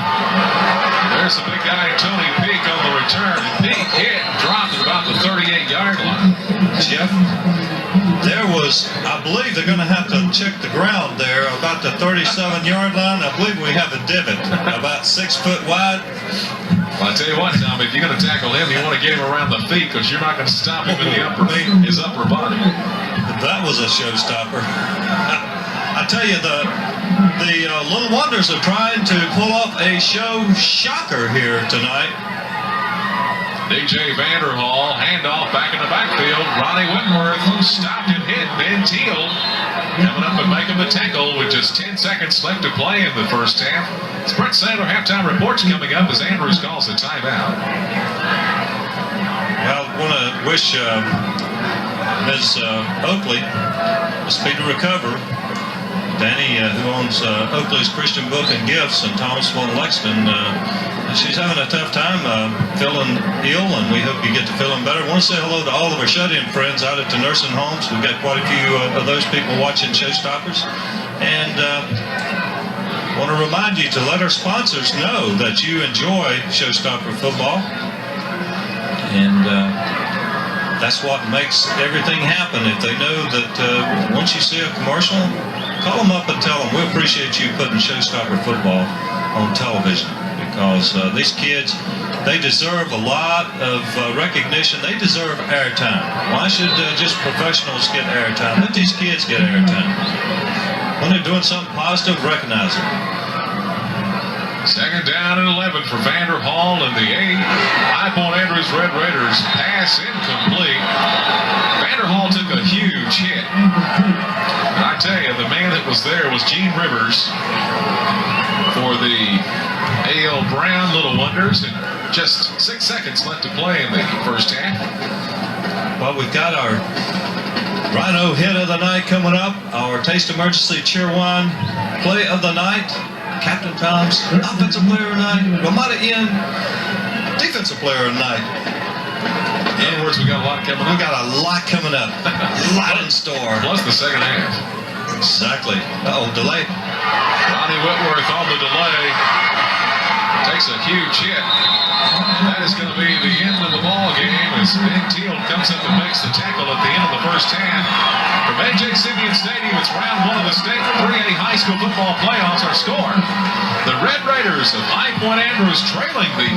There's the big guy, Tony Peak, on the return. Peak hit and dropped at about the 38-yard line. Jeff, there was, I believe they're going to have to check the ground there about the 37-yard line. I believe we have a divot about 6 foot wide. Well, I tell you what, Tom, if you're going to tackle him, you want to get him around the feet because you're not going to stop him in his upper body. That was a showstopper. I tell you, the Little Wonders are trying to pull off a show shocker here tonight. DJ Vanderhall, handoff back in the backfield. Ronnie Whitworth stopped and hit Ben Teal. Coming up and making the tackle with just 10 seconds left to play in the first half. Sprint Sandler halftime reports coming up as Andrews calls a timeout. Well, I want to wish Ms. Oakley a speedy recovery. Danny, who owns Oakley's Christian Book and Gifts in Thomasville and Lexington, she's having a tough time feeling ill, and we hope you get to feeling better. I want to say hello to all of our shut-in friends out at the nursing homes. We've got quite a few of those people watching Showstoppers. And I want to remind you to let our sponsors know that you enjoy Showstopper football. And that's what makes everything happen. If they know that once you see a commercial, call them up and tell them we appreciate you putting Showstopper football on television, because these kids, they deserve a lot of recognition. They deserve airtime. Why should just professionals get airtime? Let these kids get airtime. When they're doing something positive, recognize them. Second down and 11 for Vanderhall and the 8. High Point Andrews Red Raiders pass incomplete. Vanderhall took a huge hit. I tell you, the man that was there was Gene Rivers for the A.L. Brown Little Wonders. And just 6 seconds left to play in the first half. Well, we've got our Rhino hit of the night coming up. Our Taste Emergency Cheerwine play of the night. Captain Tom's offensive player of the night. Ramada Inn, defensive player of the night. In other words, we got a lot coming up. We got a lot coming up. A lot in store. Plus the second half. Exactly. Uh-oh, delay. Ronnie Whitworth on the delay. Takes a huge hit. That is going to be the end of the ball game as Ben Teal comes up and makes the tackle at the end of the first half. From A.J. Simeon Stadium, it's round 1 of the state 3A high school football playoffs. Our score: the Red Raiders of High Point Andrews trailing the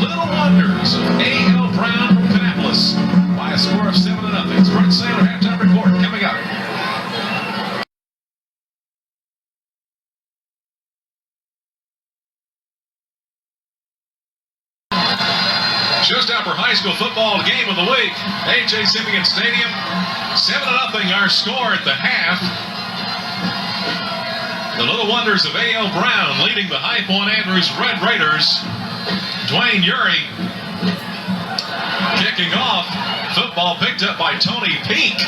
Little Wonders of A.L. Brown from Kannapolis by a score of 7-0. Brent Saylor halftime report coming up. Showstopper High School football game of the week. A.J. Simeon Stadium, 7-0 our score at the half. The Little Wonders of A.L. Brown leading the High Point Andrews Red Raiders. Dwayne Urey kicking off. Football picked up by Tony Peak.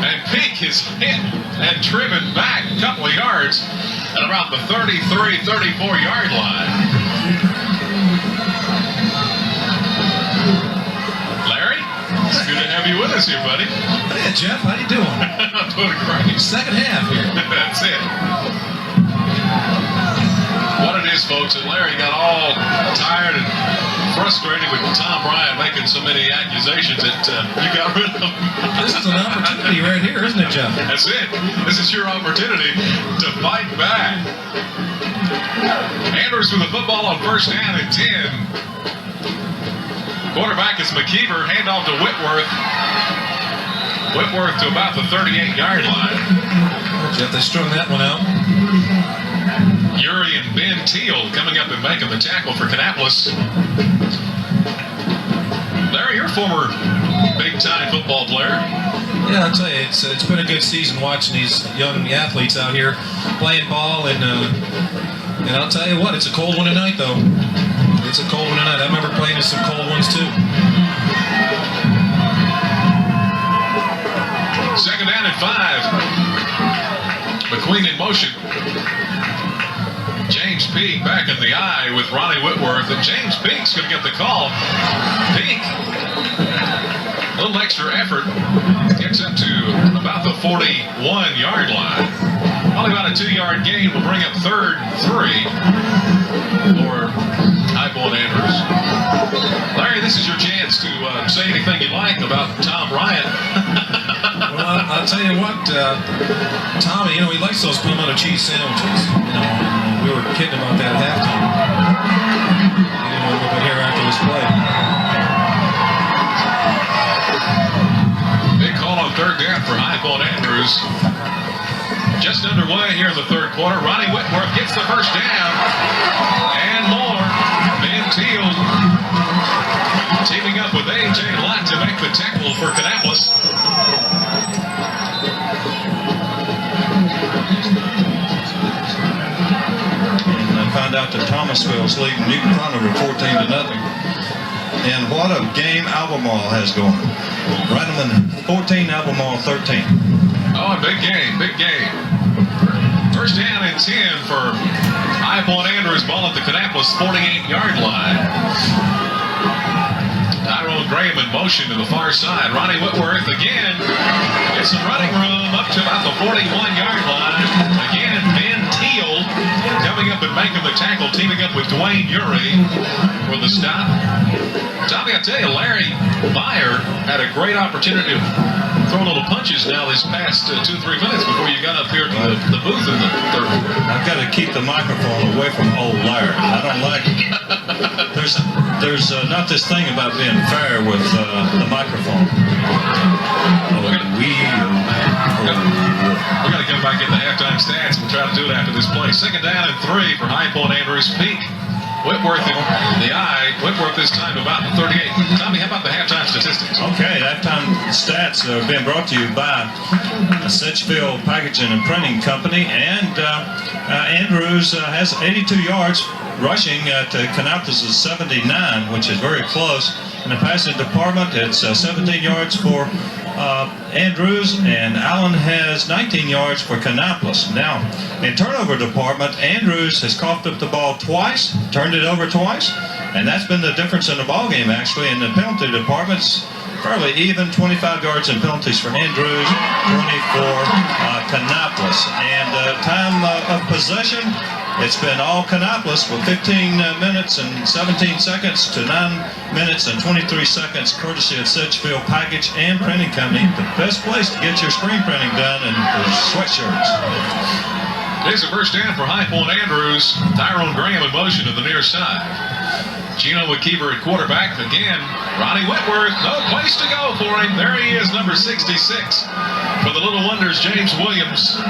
And Peak is hit and driven back a couple of yards at about the 33-34 yard line. It's good to have you with us here, buddy. Hey, Jeff, how you doing? I'm doing great. Second half here. That's it. What it is, folks, and Larry got all tired and frustrated with Tom Bryant making so many accusations that you got rid of him. This is an opportunity right here, isn't it, Jeff? That's it. This is your opportunity to fight back. Andrews with the football on first down and 10. Quarterback is McKeever, handoff to Whitworth. Whitworth to about the 38-yard line. Jeff, they strung that one out. Urey and Ben Teal coming up and making the tackle for Kannapolis. Larry, you're a former big-time football player. Yeah, I'll tell you, it's been a good season watching these young athletes out here playing ball, and I'll tell you what, it's a cold one tonight, though. It's a cold one tonight. I remember playing in some cold ones, too. Second down and 5. McQueen in motion. James Peak back in the eye with Ronnie Whitworth, and James Peak's going to get the call. Peak, a little extra effort, gets up to about the 41-yard line. Only about a 2-yard gain will bring up 3rd and 3 for High Point Andrews. Larry, this is your chance to say anything you like about Tom Bryant. Well, I'll tell you what, Tommy, he likes those pimento cheese sandwiches. We were kidding about that at halftime. We'll be here after this play. Big call on 3rd down for High Point Andrews. Just underway here in the 3rd quarter. Ronnie Whitworth gets the first down. And more. Ben Teal teaming up with A.J. Lott to make the tackle for Kannapolis. And I found out that Thomasville's leading Newton Conover 14-0. And what a game Albemarle has going. Randleman 14, Albemarle 13. Oh, big game, big game. First down and 10 for High Point Andrews. Ball at the Kannapolis 48-yard line. Tyrone Graham in motion to the far side. Ronnie Whitworth again gets some running room up to about the 41-yard line. Again, Ben Teal coming up and making the tackle, teaming up with Dwayne Urey for the stop. Tommy, I tell you, Larry Meyer had a great opportunity to throw little punches now these past 2-3 minutes before you got up here to the booth in the third quarter. I've got to keep the microphone away from old Larry. I don't like it. There's not this thing about being fair with the microphone. We got to come back in the halftime stats and we'll try to do it after this play. Second down and 3 for High Point Andrews. Peak. Whitworth in the eye. Whitworth this time about the 38. Tommy, how about the halftime statistics? Okay, halftime stats are being brought to you by Sedgefield Packaging and Printing Company. And Andrews has 82 yards rushing to Kannapolis' 79, which is very close. In the passing department, it's 17 yards for Andrews, and Allen has 19 yards for Kannapolis. Now, in turnover department, Andrews has coughed up the ball twice, turned it over twice, and that's been the difference in the ball game. Actually, in the penalty department's fairly even, 25 yards in penalties for Andrews, 20 for Kannapolis. And time of possession, it's been all Kannapolis with 15 minutes and 17 seconds to 9 minutes and 23 seconds, courtesy of Sedgefield Package and Printing Company, the best place to get your screen printing done and sweatshirts. It's a first down for High Point Andrews. Tyrone Graham in motion to the near side. Gino McKeever at quarterback. Again, Ronnie Whitworth, no place to go for him. There he is, number 66. For the Little Wonders, James Williams.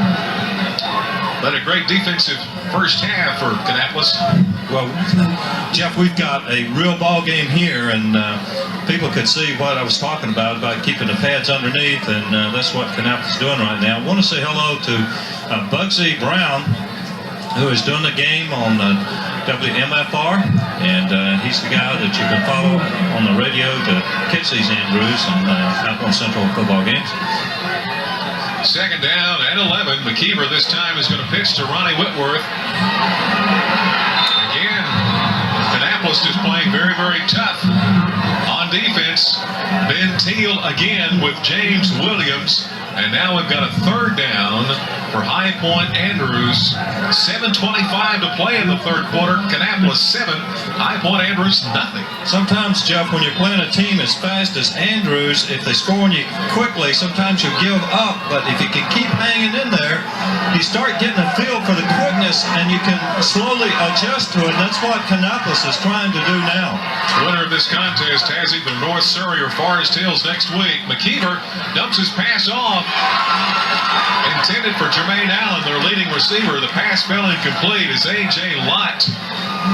But a great defensive first half for Kannapolis. Well, Jeff, we've got a real ball game here, and people could see what I was talking about keeping the pads underneath, and that's what Kannapolis is doing right now. I want to say hello to Bugsy Brown, who is doing the game on WMFR, and he's the guy that you can follow on the radio to catch these Andrews and Alcorn Central football games. Second down and 11. McKeever this time is going to pitch to Ronnie Whitworth. Again, Kannapolis is playing very, very tough on defense. Ben Teal again with James Williams. And now we've got a third down for High Point Andrews. 7:25 to play in the third quarter. Kannapolis 7, High Point Andrews nothing. Sometimes, Jeff, when you're playing a team as fast as Andrews, if they score on you quickly, sometimes you give up. But if you can keep hanging in there, you start getting a feel for the quickness, and you can slowly adjust to it. And that's what Kannapolis is trying to do now. The winner of this contest has either North Surrey or Forest Hills next week. McKeever dumps his pass off. Intended for Jermaine Allen, their leading receiver. The pass fell incomplete as A.J. Lott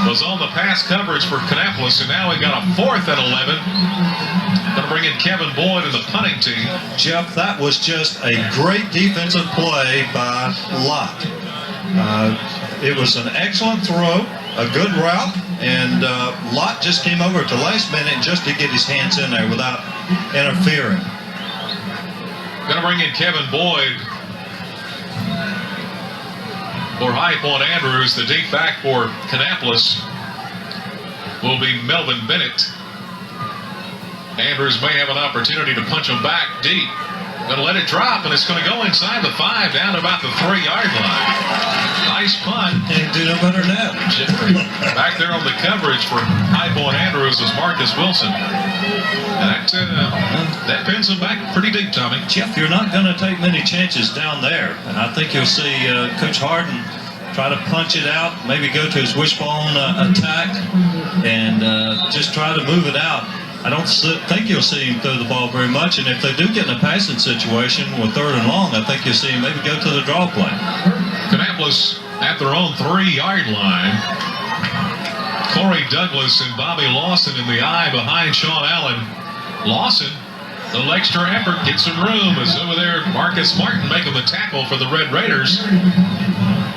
was on the pass coverage for Kannapolis, and now we got a 4th and 11. Going to bring in Kevin Boyd and the punting team. Jeff, that was just a great defensive play by Lott. It was an excellent throw, a good route, and Lott just came over at the last minute just to get his hands in there without interfering. Going to bring in Kevin Boyd for High Point Andrews. The deep back for Kannapolis will be Melvin Bennett. Andrews may have an opportunity to punch him back deep. Going to let it drop, and it's going to go inside the 5, down to about the 3-yard line. Nice punt. And do no better than that. Back there on the coverage for High Point Andrews was Marcus Wilson. And that pins him back pretty deep, Tommy. Jeff, you're not going to take many chances down there. And I think you'll see Coach Harden try to punch it out, maybe go to his wishbone attack, and just try to move it out. I don't think you'll see him throw the ball very much, and if they do get in a passing situation with 3rd and long, I think you'll see him maybe go to the draw play. Kannapolis at their own 3-yard line. Corey Douglas and Bobby Lawson in the eye behind Sean Allen. Lawson, a little extra effort, gets some room. Is over there Marcus Martin making the tackle for the Red Raiders.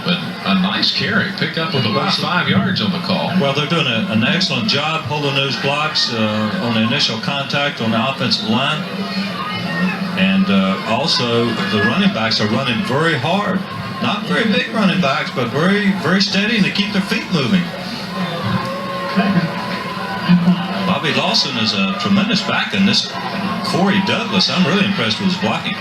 But a nice carry, pick up with about 5 yards on the call. Well, they're doing an excellent job holding those blocks on the initial contact on the offensive line. also the running backs are running very hard. Not very big running backs, but very, very steady, and they keep their feet moving. Bobby Lawson is a tremendous back, and this Corey Douglas, I'm really impressed with his blocking.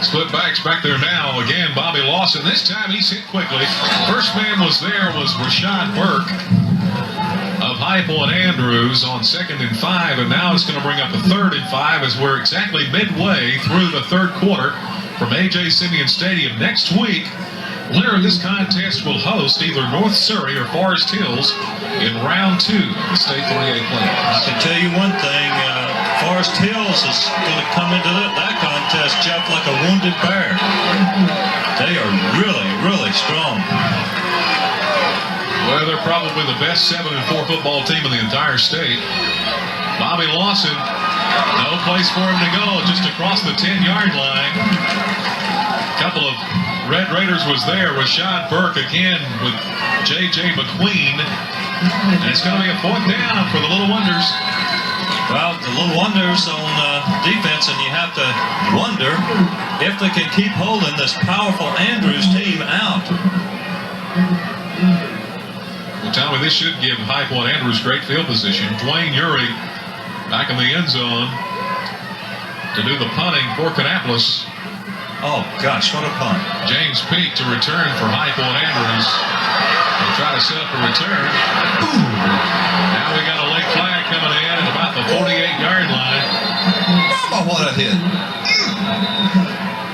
Split backs back there now. Again, Bobby Lawson. This time he's hit quickly. First man was Rashad Burke of High Point Andrews on 2nd and 5, and now it's going to bring up a 3rd and 5 as we're exactly midway through the 3rd quarter from A.J. Simeon Stadium. Next week, winner of this contest will host either North Surrey or Forest Hills in round 2 of the state 3A playoffs. I can tell you one thing, Forest Hills is going to come into that contest, Jeff, like a wounded bear. They are really, really strong. Well, they're probably the best 7-4 football team in the entire state. Bobby Lawson, no place for him to go, just across the 10-yard line. A couple of Red Raiders was there. Rashad Burke again with J.J. McQueen. And it's going to be a 4th down for the Little Wonders. Well, the Little Wonders on defense, and you have to wonder if they can keep holding this powerful Andrews team out. Well, Tommy, this should give High Point Andrews great field position. Dwayne Urey back in the end zone to do the punting for Kannapolis. Oh, gosh, what a punt. James Peak to return for High Point Andrews. They'll try to set up a return. Boom. Now we got a late flag coming in at about the 48-yard line. Mama, what a hit.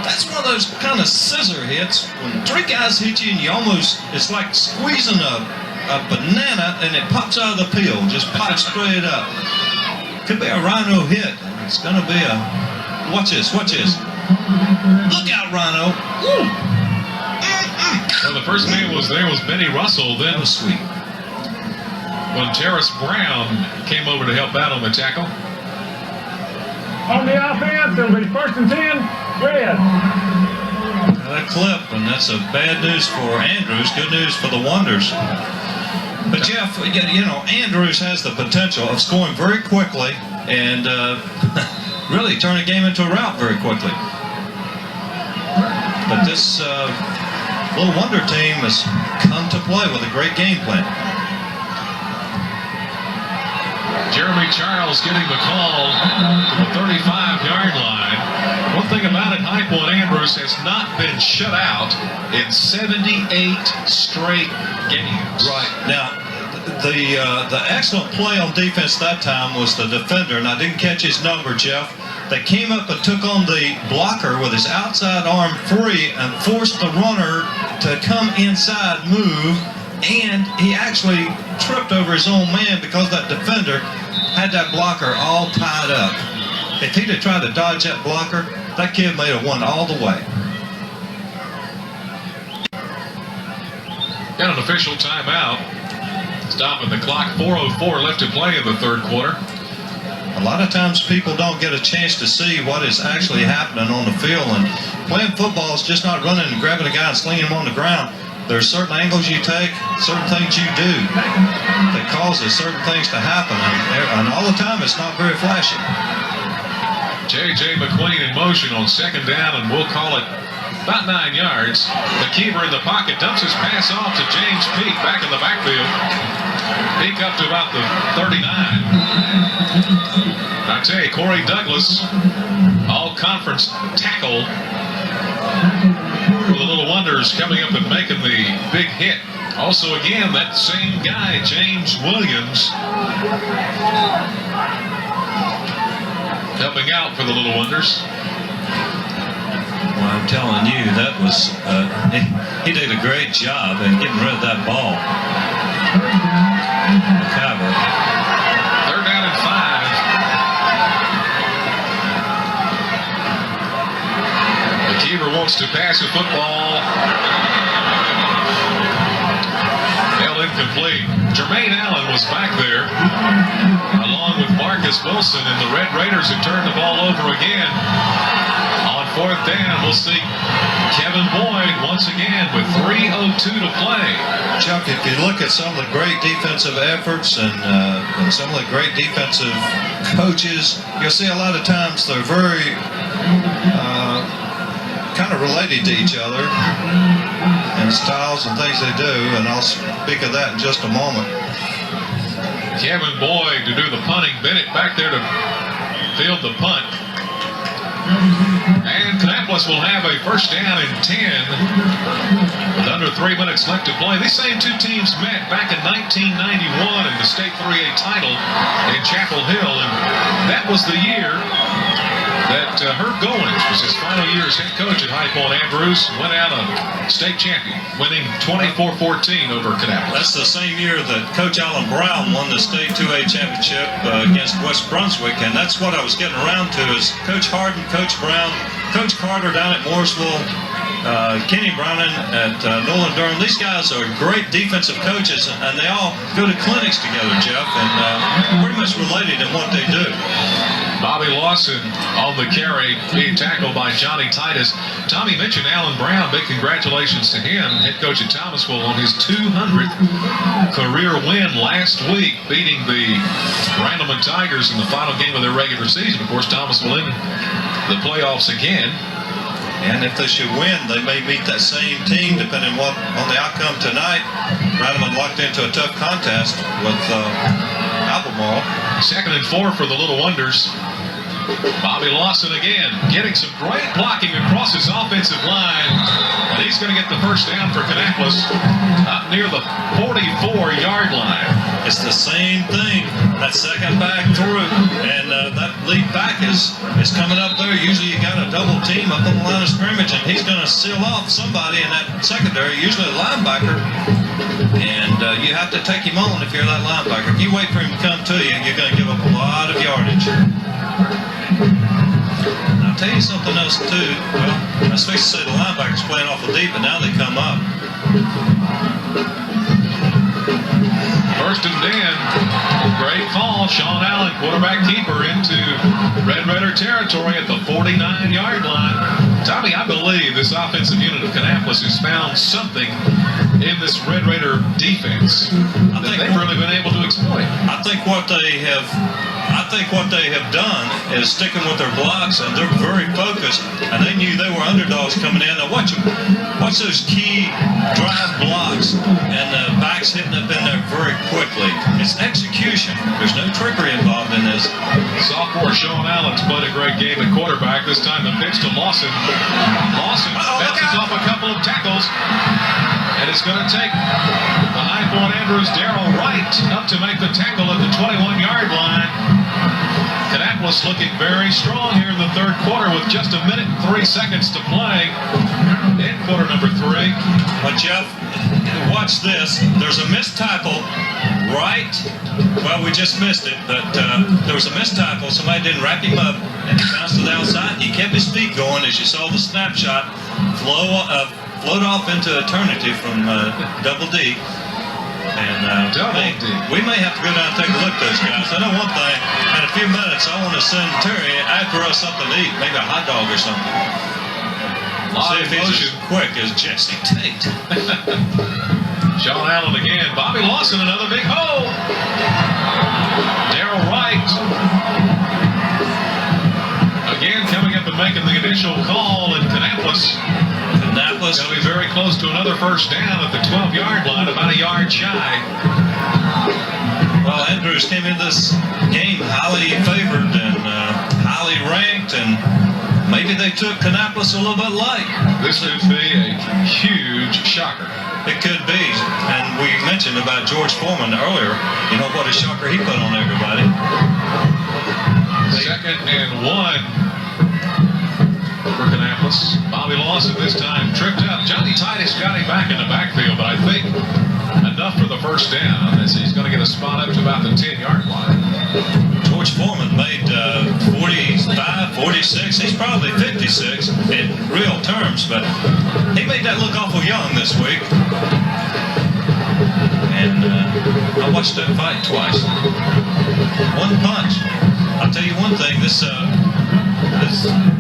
That's one of those kind of scissor hits. When 3 guys hit you and you almost, it's like squeezing a banana and it pops out of the peel. Just pops straight up. Could be a Rhino hit. It's going to be a, watch this, watch this. Look out, Rhino. Well, the first man was Benny Russell. Then That was sweet. when Terrace Brown came over to help out on the tackle. On the offense, it'll be 1st and 10, Red. That clip, and that's a bad news for Andrews, good news for the Wonders. But Jeff, you know, Andrews has the potential of scoring very quickly and really turn a game into a rout very quickly. But this Little Wonder team has come to play with a great game plan. Jeremy Charles getting the call to the 35-yard line. One thing about it, High Point Andrews has not been shut out in 78 straight games. Right. Now, the excellent play on defense that time was the defender, and I didn't catch his number, Jeff. They came up and took on the blocker with his outside arm free and forced the runner to come inside, move, and he actually tripped over his own man because that defender had that blocker all tied up. If he'd have tried to dodge that blocker, that kid may have won all the way. Got an official timeout. Stopping the clock. 4:04 left to play in the 3rd quarter. A lot of times people don't get a chance to see what is actually happening on the field, and playing football is just not running and grabbing a guy and slinging him on the ground. There's certain angles you take, certain things you do that causes certain things to happen, and all the time it's not very flashy. J.J. McQueen in motion on 2nd down, and we'll call it about 9 yards. The keeper in the pocket dumps his pass off to James Peak back in the backfield. Peak up to about the 39. I tell you, Corey Douglas, all-conference tackle for the Little Wonders, coming up and making the big hit. Also, again, that same guy, James Williams, helping out for the Little Wonders. Well, I'm telling you, that was he did a great job in getting rid of that ball. Cover. 3rd down and 5. The keeper wants to pass the football. Held incomplete. Jermaine Allen was back there, along with Marcus Wilson, and the Red Raiders have turned the ball over again. On 4th down, we'll see Kevin Boyd once again with 3:02 to play. Chuck, if you look at some of the great defensive efforts and some of the great defensive coaches, you'll see a lot of times they're very of related to each other and styles and things they do, and I'll speak of that in just a moment. Kevin Boyd to do the punting. Bennett back there to field the punt. And Kannapolis will have a first down and 10 with under 3 minutes left to play. These same two teams met back in 1991 in the state 3A title in Chapel Hill, and that was the year that Herb Goins was his final year as head coach at High Point Andrews, went out a state champion, winning 24-14 over Kannapolis. That's the same year that Coach Alan Brown won the state 2A championship against West Brunswick, and that's what I was getting around to is Coach Harden, Coach Brown, Coach Carter down at Mooresville, Kenny Browning at Nolan Durham. These guys are great defensive coaches, and they all go to clinics together, Jeff, and pretty much related in what they do. Bobby Lawson on the carry, being tackled by Johnny Titus. Tommy mentioned Alan Brown. Big congratulations to him, head coach at Thomasville, on his 200th career win last week, beating the Randleman Tigers in the final game of their regular season. Of course, Thomasville in the playoffs again. And if they should win, they may meet that same team, depending on the outcome tonight. Randleman locked into a tough contest with Albemarle. 2nd and 4 for the Little Wonders. Bobby Lawson again, getting some great blocking across his offensive line. And he's going to get the first down for Kannapolis up near the 44-yard line. It's the same thing. That second back through, and that lead back is coming up there. Usually you got a double team up on the line of scrimmage, and he's going to seal off somebody in that secondary, usually a linebacker. And you have to take him on if you're that linebacker. If you wait for him to come to you, you're going to give up a lot of yardage. And I'll tell you something else too. Well, I was supposed to say the linebackers playing awful deep, but now they come up. First and 10. Great call. Sean Allen, quarterback keeper, into Red Raider territory at the 49-yard line. Tommy, I believe this offensive unit of Kannapolis has found something in this Red Raider defense that they've really been able to exploit. I think what they have done is sticking with their blocks, and they're very focused, and they knew they were underdogs coming in. Now watch those key drive blocks, and the backs hitting up in there very quickly. It's execution. There's no trickery involved in this. Sophomore Sean Allen's played a great game at quarterback. This time the pitch to Lawson. Lawson bounces off a couple of tackles, and it's going to take the High Point Andrews Darrell Wright up to make the tackle at the 21-yard line. Kannapolis looking very strong here in the third quarter with just 1 minute and 3 seconds to play in quarter number 3. But Jeff, watch this. There's a missed tackle right. Well, we just missed it, but there was a missed tackle. Somebody didn't wrap him up, and he bounced to the outside. He kept his feet going, as you saw the snapshot float off into eternity from Double D. And we may have to go down and take a look at those guys. I know one thing. In a few minutes, I want to send Terry after us something to eat, maybe a hot dog or something. See if he's as quick as Jesse Tate. Sean Allen again. Bobby Lawson, another big hole. Darrell Wright again coming up and making the initial call in Kannapolis. Kannapolis going to be very close to another first down at the 12-yard line, about a yard shy. Well, Andrews came in this game highly favored and highly ranked, and maybe they took Kannapolis a little bit light. This could be a huge shocker. It could be. And we mentioned about George Foreman earlier. You know what a shocker he put on everybody. 2nd and 1 for Kannapolis. Bobby Lawson this time tripped up. Johnny Titus got him back in the backfield, but I think enough for the first down as he's going to get a spot up to about the 10-yard line. George Foreman made 45, 46. He's probably 56 in real terms, but he made that look awful young this week. And I watched that fight twice. One punch. I'll tell you one thing. This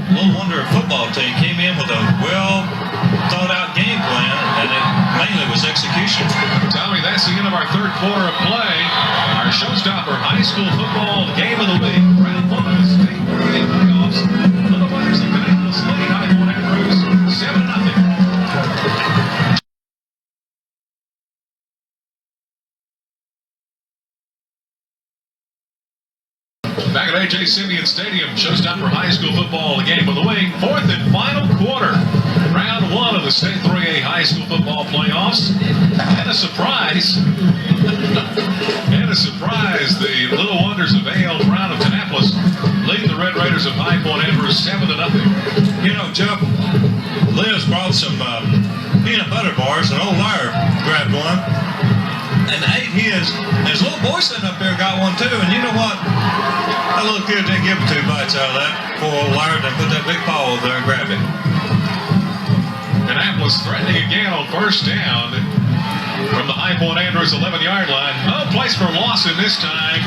Little Wonder football team came in with a well-thought-out game plan, and it mainly was execution. Tommy, that's the end of our third quarter of play. Our showstopper high school football game of the week. Round 1 of the state playoffs. Little Wonders of Kannapolis lead High Point Andrews 7 Back at A.J. Simeon Stadium, showstopper high school football, game of the week, fourth and final quarter. Round one of the State 3A high school football playoffs. And a surprise. The Little Wonders of A.L. Brown of Kannapolis lead the Red Raiders of High Point Andrews 7-0. You know, Jeff, Liz brought some peanut butter bars, and old Larry grabbed one and ate his. His little boy sitting up there got one too, and you know what? That little kid didn't give him 2 bites out of that. Poor old Larry done put that big paw over there and grabbed it. Kannapolis threatening again on first down from the High Point Andrews 11-yard line. No place for Lawson this time.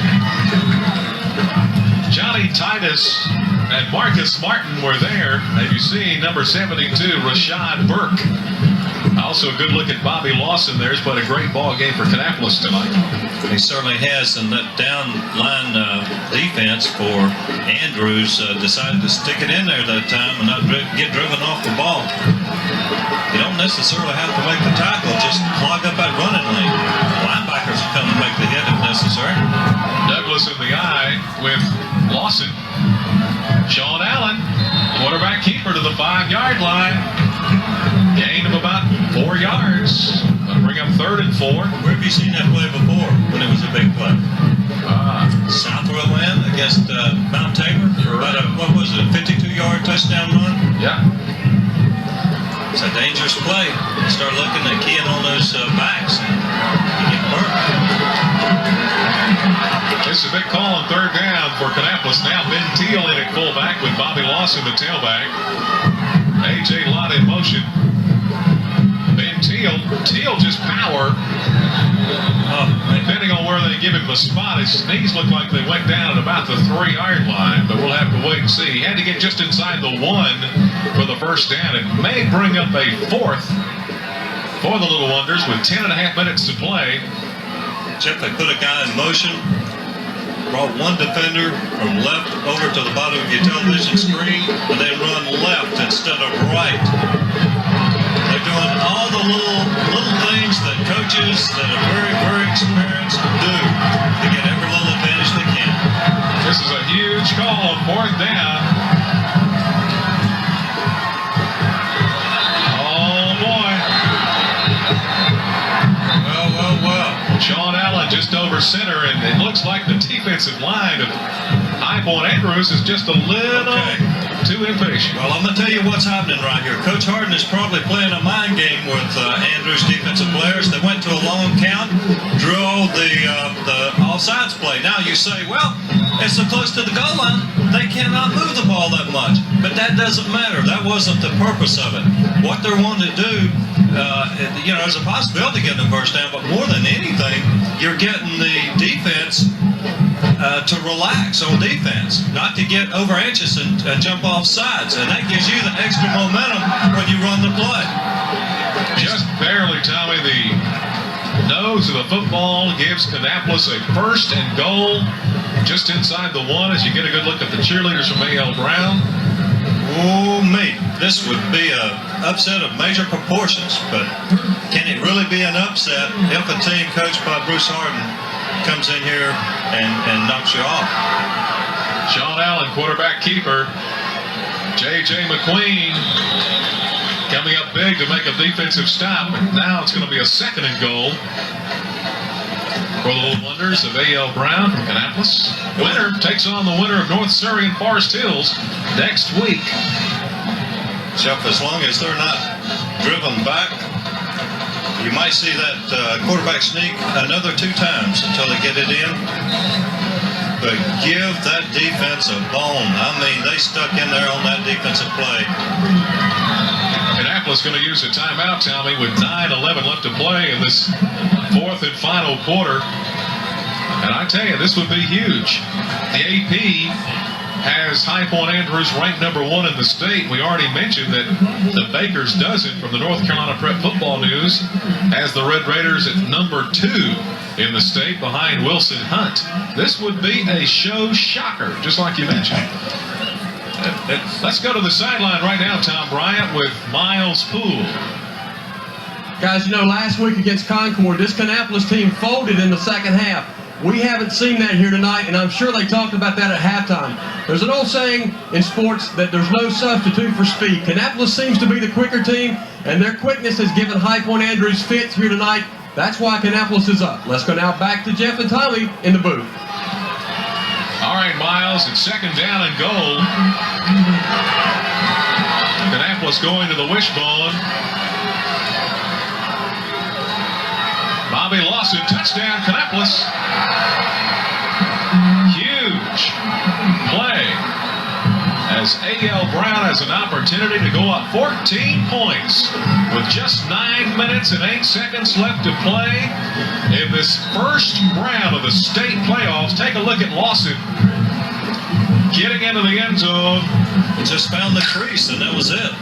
Johnny Titus and Marcus Martin were there. As you see, number 72, Rashad Burke. Also a good look at Bobby Lawson there. He's played a great ball game for Kannapolis tonight. He certainly has, and that down line defense for Andrews decided to stick it in there that time and not get driven off the ball. You don't necessarily have to make the tackle, just clog up that running lane. Linebackers will come and make the hit if necessary. Douglas in the eye with Lawson. Sean Allen, quarterback keeper to the 5-yard line. Gain of about 4 yards. That'll bring up 3rd and 4. Where have you seen that play before when it was a big play? Southwell win against Mount Tabor for about a 52-yard touchdown run? Yeah. It's a dangerous play. You start looking at keying on those backs and you get burnt. This is a big call on 3rd down for Kannapolis. Now Ben Teal in at fullback with Bobby Lawson, the tailback. A.J. Lott in motion. Ben Teal just power. Depending on where they give him the spot, his knees look like they went down at about the 3-yard line, but we'll have to wait and see. He had to get just inside the 1 for the first down. It may bring up a 4th for the Little Wonders with 10.5 minutes to play. Jeff, they put a guy in motion, brought one defender from left over to the bottom of your television screen, and they run left instead of right. They're doing all the little things that coaches that are very, very experienced do to get every little advantage they can. This is a huge call on 4th down. Oh, boy. Well. Sean Allen just over center, and it looks like the defensive line of High Point Andrews is just a little too impatient. Well, I'm going to tell you what's happening right here. Coach Harden is probably playing a mind game with Andrews' defensive players. They went to a long count, drew the offsides play. Now you say, well, it's so close to the goal line, they cannot move the ball that much. But that doesn't matter. That wasn't the purpose of it. What they're wanting to do, there's a possibility of getting the first down, but more than anything, you're getting the defense to relax on defense, not to get over anxious and jump off sides, and that gives you the extra momentum when you run the play. Just barely, Tommy, the nose of the football gives Kannapolis a 1st and goal just inside the 1 as you get a good look at the cheerleaders from A.L. Brown. Oh, me. This would be an upset of major proportions, but can it really be an upset if a team coached by Bruce Harden comes in here and knocks you off? Sean Allen, quarterback keeper. J.J. McQueen coming up big to make a defensive stop, and now it's going to be a 2nd and goal for the Little Wonders of A.L. Brown from Kannapolis. Winner takes on the winner of North Surrey and Forest Hills next week. Jeff, as long as they're not driven back, you might see that quarterback sneak another 2 times until they get it in. But give that defense a bone. I mean, they stuck in there on that defensive play. Kannapolis going to use a timeout, Tommy, with 9:11 left to play in this 4th and final quarter. And I tell you, this would be huge. The AP has High Point Andrews ranked number 1 in the state. We already mentioned that the Baker's Dozen from the North Carolina Prep Football News has the Red Raiders at number 2 in the state behind Wilson Hunt. This would be a show shocker, just like you mentioned. Let's go to the sideline right now, Tom Bryant, with Miles Poole. Guys, last week against Concord, this Kannapolis team folded in the second half. We haven't seen that here tonight, and I'm sure they talked about that at halftime. There's an old saying in sports that there's no substitute for speed. Kannapolis seems to be the quicker team, and their quickness has given High Point Andrews fits here tonight. That's why Kannapolis is up. Let's go now back to Jeff and Tommy in the booth. All right, Miles, it's second down and goal. Kannapolis going to the wishbone. Bobby Lawson, touchdown, Kannapolis. Huge play as A.L. Brown has an opportunity to go up 14 points with just 9 minutes and 8 seconds left to play in this first round of the state playoffs. Take a look at Lawson getting into the end zone. He just found the crease, and that was it.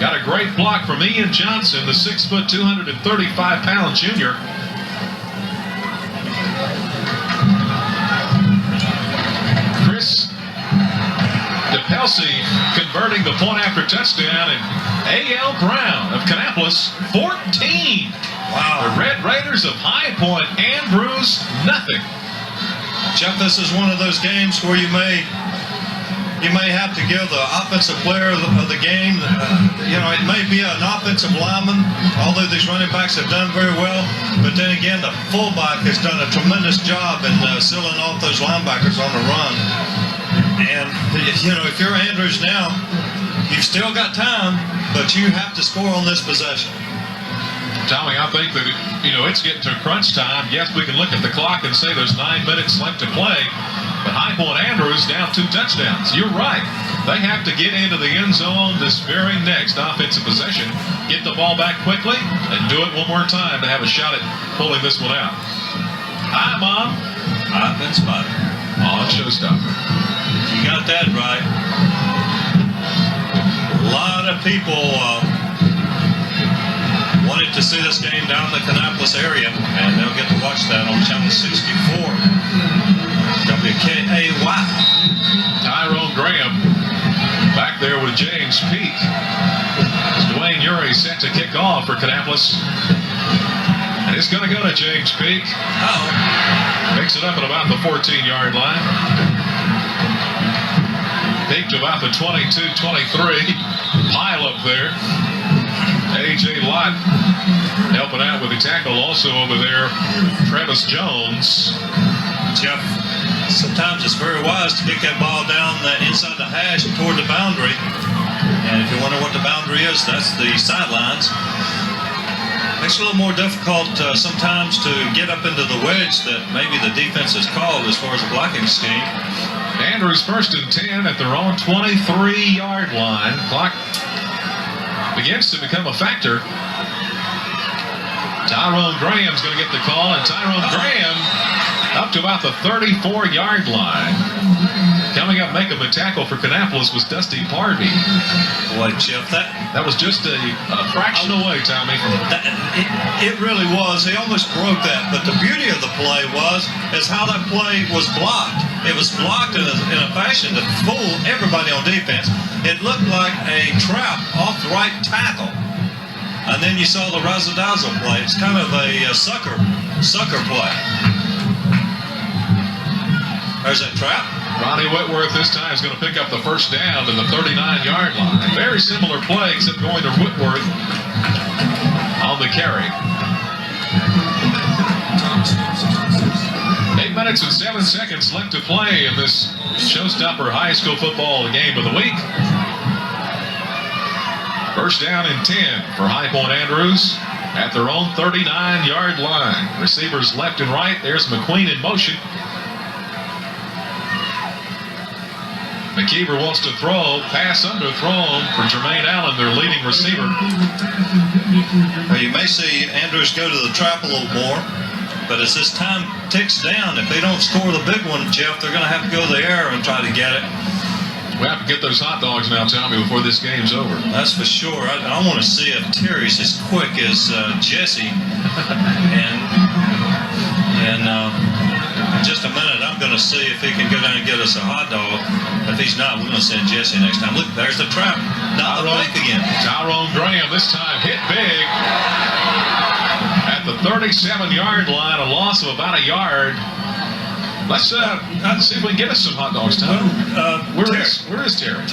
Got a great block from Ian Johnson, the 6', 235-pound junior. Chris DePelsey converting the point after touchdown, and A.L. Brown of Kannapolis, 14. Wow. The Red Raiders of High Point Andrews, nothing. Jeff, this is one of those games where you may have to give the offensive player of the game, it may be an offensive lineman, although these running backs have done very well, but then again, the fullback has done a tremendous job in sealing off those linebackers on the run. And, if you're Andrews now, you've still got time, but you have to score on this possession. Tommy, I think that, it's getting to crunch time. Yes, we can look at the clock and say there's 9 minutes left to play, but High Point Andrews down 2 touchdowns. You're right. They have to get into the end zone this very next offensive possession, get the ball back quickly, and do it one more time to have a shot at pulling this one out. Hi, Mom. I've been spotted. On Showstopper. You got that right. A lot of people wanted to see this game down in the Kannapolis area, and they'll get to watch that on Channel 64. WKAY. Tyrone Graham back there with James Peak. Dwayne Urey set to kick off for Kannapolis. And it's going to go to James Peak. Picks it up at about the 14-yard line. Peak to about the 22-23. Pile up there. A.J. Lott helping out with the tackle. Also over there, Travis Jones. Jeff, sometimes it's very wise to kick that ball down inside the hash toward the boundary. And if you wonder what the boundary is, that's the sidelines. Makes it a little more difficult sometimes to get up into the wedge that maybe the defense has called as far as the blocking scheme. Andrews first and 10 at their own 23-yard line. Clock begins to become a factor. Tyrone Graham's going to get the call, and Tyrone Graham up to about the 34-yard line. Coming up making the tackle for Kannapolis was Dusty Parby. Boy, Jeff, that was just a fraction away, Tommy. It really was. He almost broke that. But the beauty of the play is how that play was blocked. It was blocked in a fashion to fool everybody on defense. It looked like a trap off the right tackle. And then you saw the razzle-dazzle play. It's kind of a sucker play. There's that trap. Ronnie Whitworth this time is going to pick up the first down to the 39-yard line. Very similar play, except going to Whitworth on the carry. 8 minutes and 7 seconds left to play in this Showstopper High School football game of the week. First down and 10 for High Point Andrews at their own 39-yard line. Receivers left and right. There's McQueen in motion. McKeever wants to throw. Pass underthrown for Jermaine Allen, their leading receiver. Well, you may see Andrews go to the trap a little more, but as this time ticks down, if they don't score the big one, Jeff, they're going to have to go to the air and try to get it. We have to get those hot dogs now, Tommy, before this game's over. That's for sure. I want to see if Terry's as quick as Jesse. And in just a minute, I'm going to see if he can go down and get us a hot dog. If he's not, we're going to send Jesse next time. Look, there's the trap. Now the fake again. Tyrone Graham this time hit big at the 37-yard line, a loss of about a yard. Let's see if we can get us some hot dogs, Tom. Where is Terry?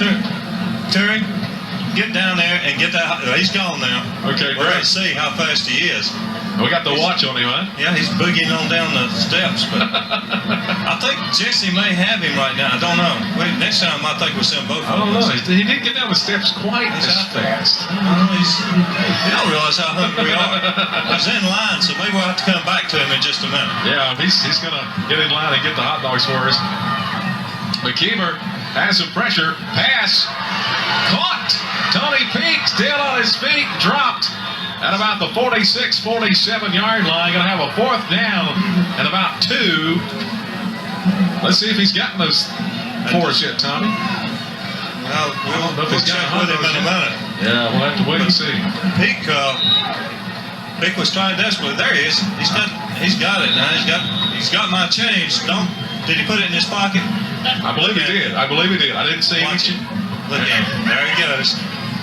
Terry, get down there and get that. He's gone now. Okay, we're great. going to see how fast he is. We got the watch on him, huh? Yeah, he's boogieing on down the steps, but I think Jesse may have him right now. I don't know. Wait, next time I think we'll send both of them. I don't know. He didn't get down the steps quite as fast. You don't realize how hungry we are. He's in line, so maybe we'll have to come back to him in just a minute. Yeah, he's going to get in line and get the hot dogs for us. McKeever has some pressure. Pass. Caught. Tony Peak still on his feet. Dropped. At about the 46-47 yard line, going to have a 4th down and about 2. Let's see if he's gotten those fours yet, Tommy. Well, we'll check with him in a minute. Yeah, we'll have to wait and see. Peak was trying desperately. There he is. He's got it now. He's got my change. Did he put it in his pocket? I believe he did. I didn't see him. Look at him. There he goes.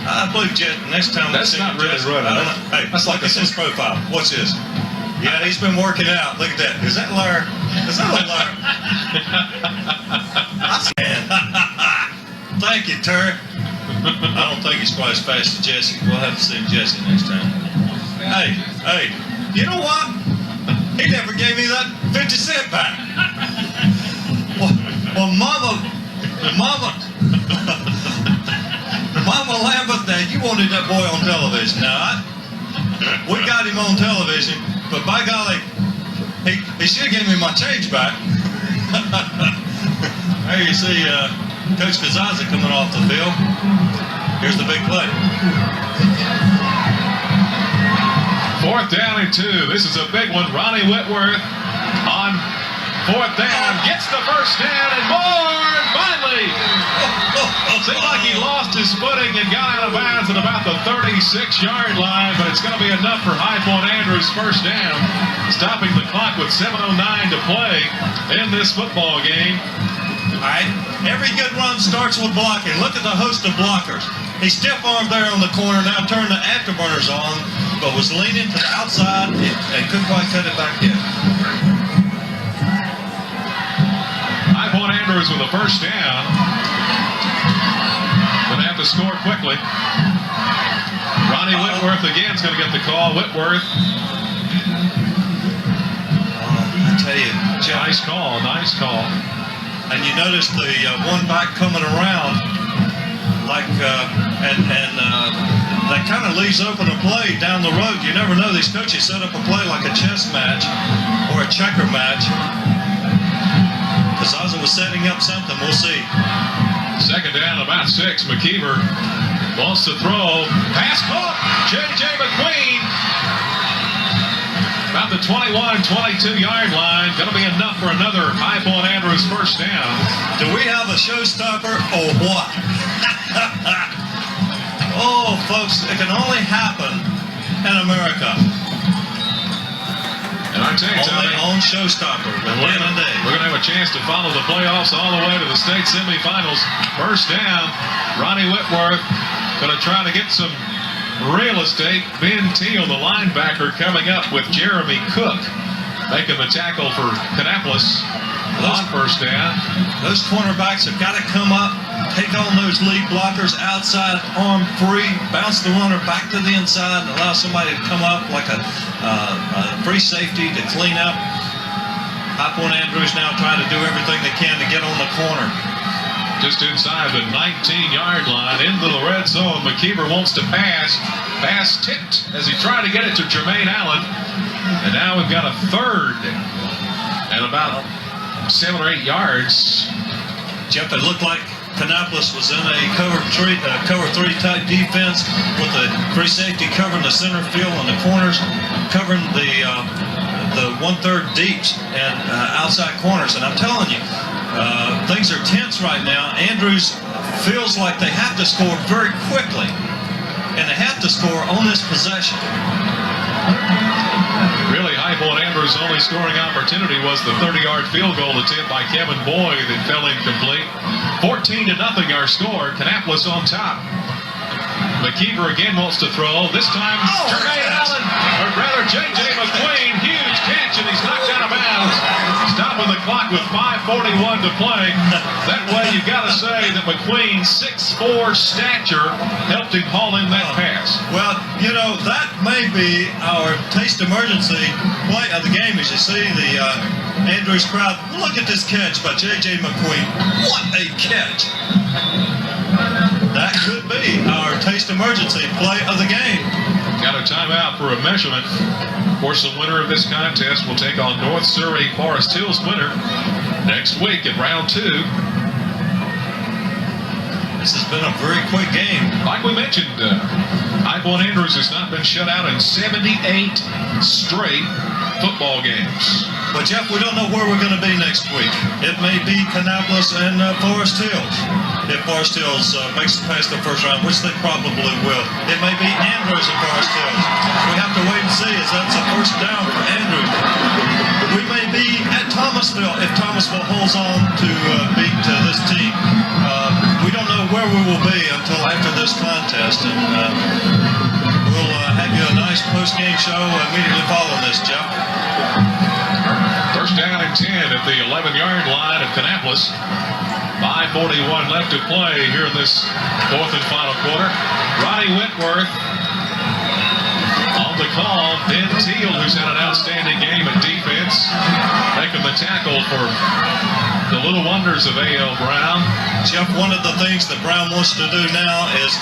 I believe next time that's not really running. Hey, that's like his profile. What's this? Yeah, he's been working out. Look at that. Is that Larry? Is that a Larry? Thank you, Terry. I don't think he's quite as fast as Jesse. We'll have to see Jesse next time. Hey, you know what? He never gave me that 50 cent back. Well, Mama Lambert, now you wanted that boy on television. Now, we got him on television, but by golly, he should have given me my change back. There you see Coach Kazaza coming off the field. Here's the big play. 4th down and 2. This is a big one. Ronnie Whitworth on 4th down. Gets the first down and more. Finally. Seemed like he lost his footing and got out of bounds at about the 36-yard line, but it's going to be enough for High Point Andrews' first down, stopping the clock with 7:09 to play in this football game. All right, every good run starts with blocking. Look at the host of blockers. He stiff-armed there on the corner, now turned the afterburners on, but was leaning to the outside and couldn't quite cut it back in. High Point Andrews with a first down. Going to have to score quickly. Ronnie Whitworth again is going to get the call. Whitworth. I tell you, Jeff, nice call. And you notice the one back coming around, that kind of leaves open a play down the road. You never know. These coaches set up a play like a chess match or a checker match. Kazaza was setting up something. We'll see. 2nd down, about 6. McKeever wants to throw. Pass caught. J.J. McQueen. About the 21-22-yard line. Going to be enough for another High Point Andrews first down. Do we have a showstopper or what? Oh, folks, it can only happen in America. And I tell you, Tommy, on Showstopper. we're going to have a chance to follow the playoffs all the way to the state semifinals. First down, Ronnie Whitworth going to try to get some real estate. Ben Teal, the linebacker, coming up with Jeremy Cook, making the tackle for Kannapolis on first down. Those cornerbacks have got to come up, take on those lead blockers outside, arm free, bounce the runner back to the inside, and allow somebody to come up like a free safety to clean up. High Point Andrews now trying to do everything they can to get on the corner. Just inside the 19-yard line into the red zone. McKeever wants to pass. Pass tipped as he tried to get it to Jermaine Allen. And now we've got a 3rd and about 7 or 8 yards. Jeff, it looked like Kannapolis was in a cover 3 type defense with the free safety covering the center field and the corners, covering the 1/3 deeps and outside corners. And I'm telling you, things are tense right now. Andrews feels like they have to score very quickly, and they have to score on this possession. Really, High Point Andrews' only scoring opportunity was the 30-yard field goal attempt by Kevin Boyd that fell incomplete. 14-0 our score. Kannapolis on top. McKeever again wants to throw. This time, Jermaine Allen, or rather J.J. McQueen. Huge catch, and he's knocked out of bounds. Stopping the clock with 5:41 to play. That way, you got to say that McQueen's 6'4" stature helped him haul in that pass. Well, you know, that may be our taste emergency play of the game. As you see the Andrews crowd, look at this catch by J.J. McQueen. What a catch. That could be our taste emergency play of the game. Got a timeout for a measurement. Of course, the winner of this contest will take on North Surrey Forest Hills winner next week at round 2. This has been a very quick game. Like we mentioned, High Point Andrews has not been shut out in 78 straight football games. But Jeff, we don't know where we're going to be next week. It may be Kannapolis and Forest Hills. If Forest Hills makes it past the first round, which they probably will. It may be Andrews and Forest Hills. We have to wait and see, as that's a first down for Andrews. We may be at Thomasville if Thomasville holds on to beat this team. We don't know where we will be until after this contest, and we'll have you a nice post-game show immediately following this, Jeff. First down and 10 at the 11-yard line of Kannapolis. 5:41 left to play here in this fourth and final quarter. Ronnie Whitworth on the call. Ben Teal, who's had an outstanding game at defense, making the tackle for the Little Wonders of A.L. Brown. Jeff, one of the things that Brown wants to do now is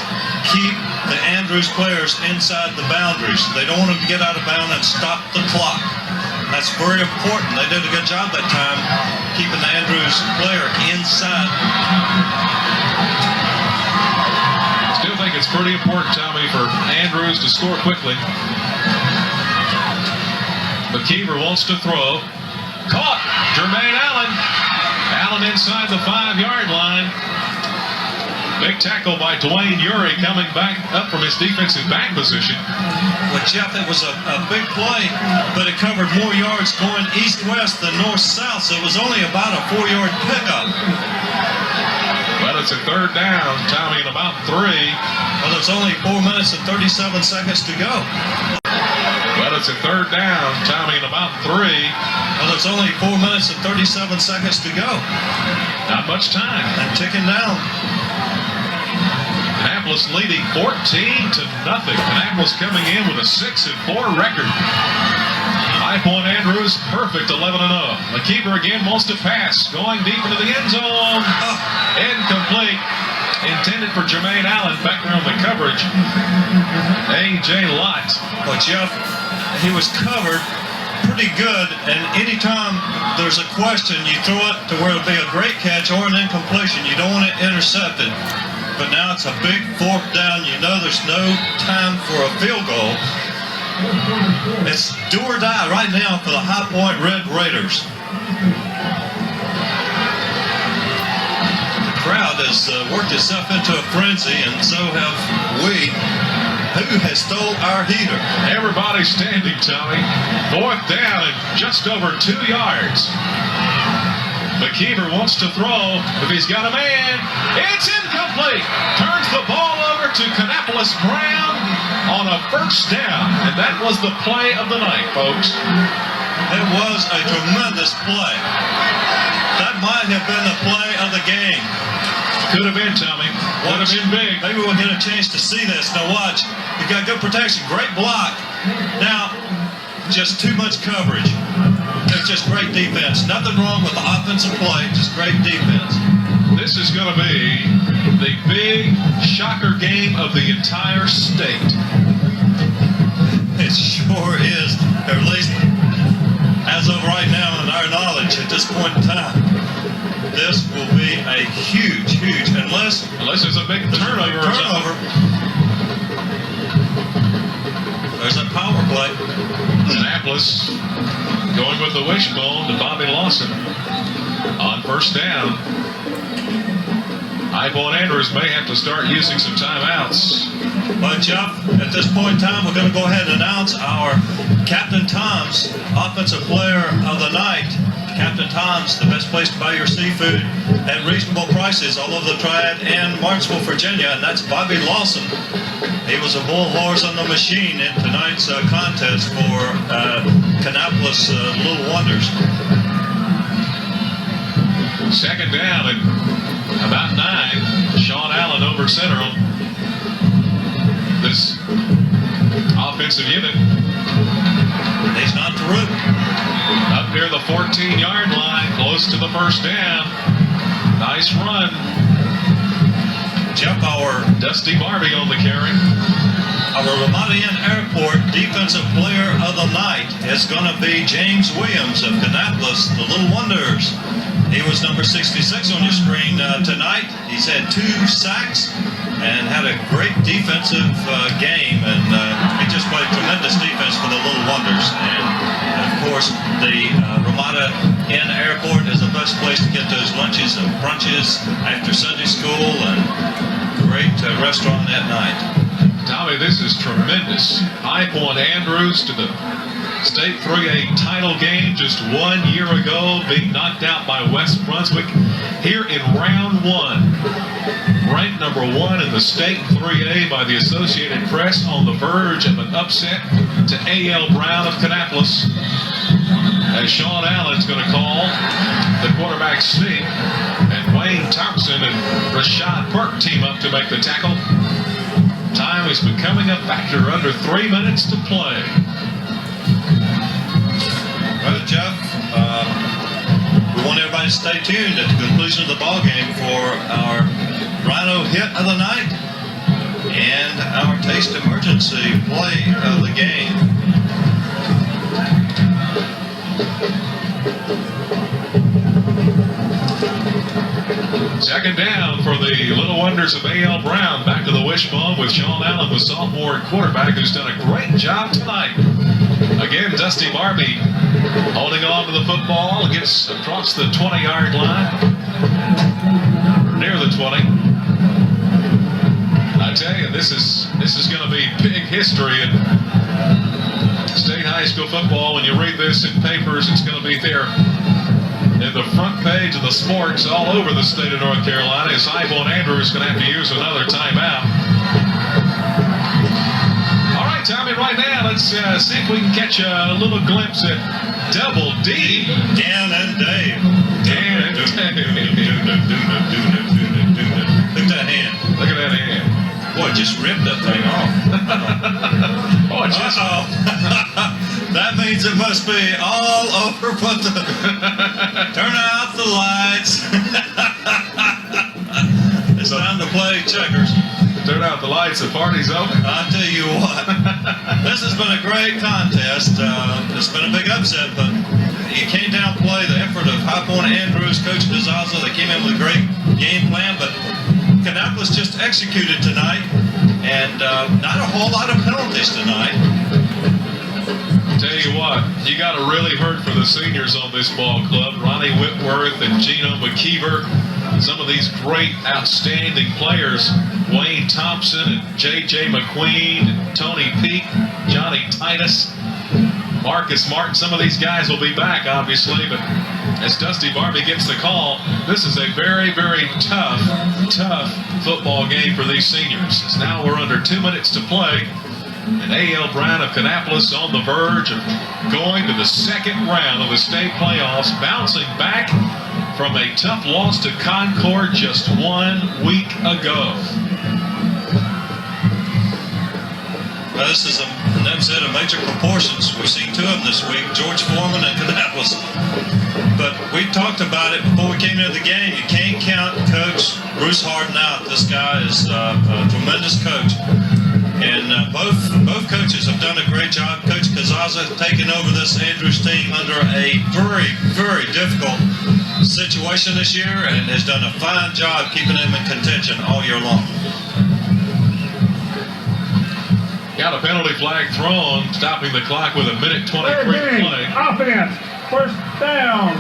keep the Andrews players inside the boundaries. They don't want them to get out of bounds and stop the clock. That's very important. They did a good job that time keeping the Andrews player inside. Still think it's pretty important, Tommy, for Andrews to score quickly. McKeever wants to throw. Caught! Jermaine Allen. Allen inside the 5-yard line. Big tackle by Dwayne Urey coming back up from his defensive back position. Well, Jeff, it was a big play, but it covered more yards going east-west than north-south, so it was only about a 4-yard pickup. Well, it's a third down, Tommy, in about 3. Well, there's only 4 minutes and 37 seconds to go. Well, it's a third down, Tommy, in about 3. Well, there's only 4 minutes and 37 seconds to go. Not much time. And ticking down. Kannapolis leading 14-0. Kannapolis coming in with a 6-4 record. High Point Andrews, perfect 11-0. McKeever again wants to pass, going deep into the end zone. Incomplete. Intended for Jermaine Allen. Back around the coverage. A.J. Lott. Well, Jeff, he was covered pretty good, and anytime there's a question, you throw it to where it'll be a great catch or an incompletion. You don't want it intercepted. But now it's a big fourth down. You know there's no time for a field goal. It's do or die right now for the High Point Red Raiders. The crowd has worked itself into a frenzy, and so have we. Who has stole our heater? Everybody standing, Tommy. Fourth down and just over 2 yards. McKeever wants to throw. If he's got a man, it's incomplete. Turns the ball over to Kannapolis Brown on a first down. And that was the play of the night, folks. It was a tremendous play. That might have been the play of the game. Could have been, Tommy. Would have been big. Maybe we'll get a chance to see this. Now watch. You've got good protection. Great block. Now, just too much coverage. It's just great defense. Nothing wrong with the offensive play. Just great defense. This is going to be the big shocker game of the entire state. It sure is. Or at least as of right now in our knowledge at this point in time. This will be a huge, unless there's a big turnover. There's a power play. Kannapolis going with the wishbone to Bobby Lawson on first down. High Point Andrews may have to start using some timeouts. But Jeff, at this point in time, we're going to go ahead and announce our Captain Tom's Offensive Player of the Night. Captain Tom's, the best place to buy your seafood at reasonable prices all over the Triad and Martinsville, Virginia, and that's Bobby Lawson. He was a bull horse on the machine in tonight's contest for Kannapolis Little Wonders. Second down and about 9. Sean Allen over center on this offensive unit. He's not through. Up near the 14-yard line, close to the first down. Nice run. Jeff, our Dusty Barbie on the carry. Our Ramada Inn Airport Defensive Player of the Night is going to be James Williams of Kannapolis, the Little Wonders. He was number 66 on your screen tonight. He's had 2 sacks and had a great defensive game, and he just played tremendous defense for the Little Wonders. And of course, the Ramada Inn Airport is the best place to get those lunches and brunches after Sunday school, and great restaurant at night. Tommy, this is tremendous. High Point Andrews to the State 3A title game just 1 year ago, being knocked out by West Brunswick here in round 1. Ranked number 1 in the State 3A by the Associated Press, on the verge of an upset to A.L. Brown of Kannapolis. As Sean Allen's going to call the quarterback sneak, and Wayne Thompson and Rashad Burke team up to make the tackle. Time is becoming a factor, under 3 minutes to play. Well, Jeff, we want everybody to stay tuned at the conclusion of the ball game for our Rhino hit of the night and our taste emergency play of the game. Second down for the Little Wonders of A.L. Brown. Back to the wishbone with Sean Allen, the sophomore quarterback, who's done a great job tonight. Again, Dusty Barbie holding on to the football, gets across the 20-yard line, near the 20. I tell you, this is going to be big history in state high school football. When you read this in papers, it's going to be there in the front page of the sports all over the state of North Carolina, as High Point Andrews is going to have to use another timeout. All right, Tommy, right now, let's see if we can catch a little glimpse at Double D. Dan and Dave. Dan and Dave. Look at that hand. Look at that hand. Boy, just ripped that thing off. Oh, just that means it must be all over. But turn out the lights. It's time to play checkers. turn out the lights. The party's over. I'll tell you what. This has been a great contest. It's been a big upset, but you can't downplay the effort of High Point Andrews, Coach Pizzazza. They came in with a great game plan, but Kannapolis just executed tonight, and not a whole lot of penalties tonight. Tell you what, you got to really hurt for the seniors on this ball club. Ronnie Whitworth and Gino McKeever, some of these great, outstanding players. Wayne Thompson and J.J. McQueen and Tony Peak, Johnny Titus, Marcus Martin. Some of these guys will be back, obviously, but as Dusty Barbie gets the call, this is a very, very tough football game for these seniors. As now we're under 2 minutes to play. And A.L. Brown of Kannapolis on the verge of going to the second round of the state playoffs, bouncing back from a tough loss to Concord just 1 week ago. Well, this is an upset of major proportions. We've seen two of them this week, George Foreman and Kannapolis. But we talked about it before we came into the game. You can't count Coach Bruce Harden out. This guy is a tremendous coach. And both coaches have done a great job. Coach Pizzazza taking over this Andrews team under a very, very difficult situation this year and has done a fine job keeping them in contention all year long. Got a penalty flag thrown, stopping the clock with 1:23 to play. Offense, first down.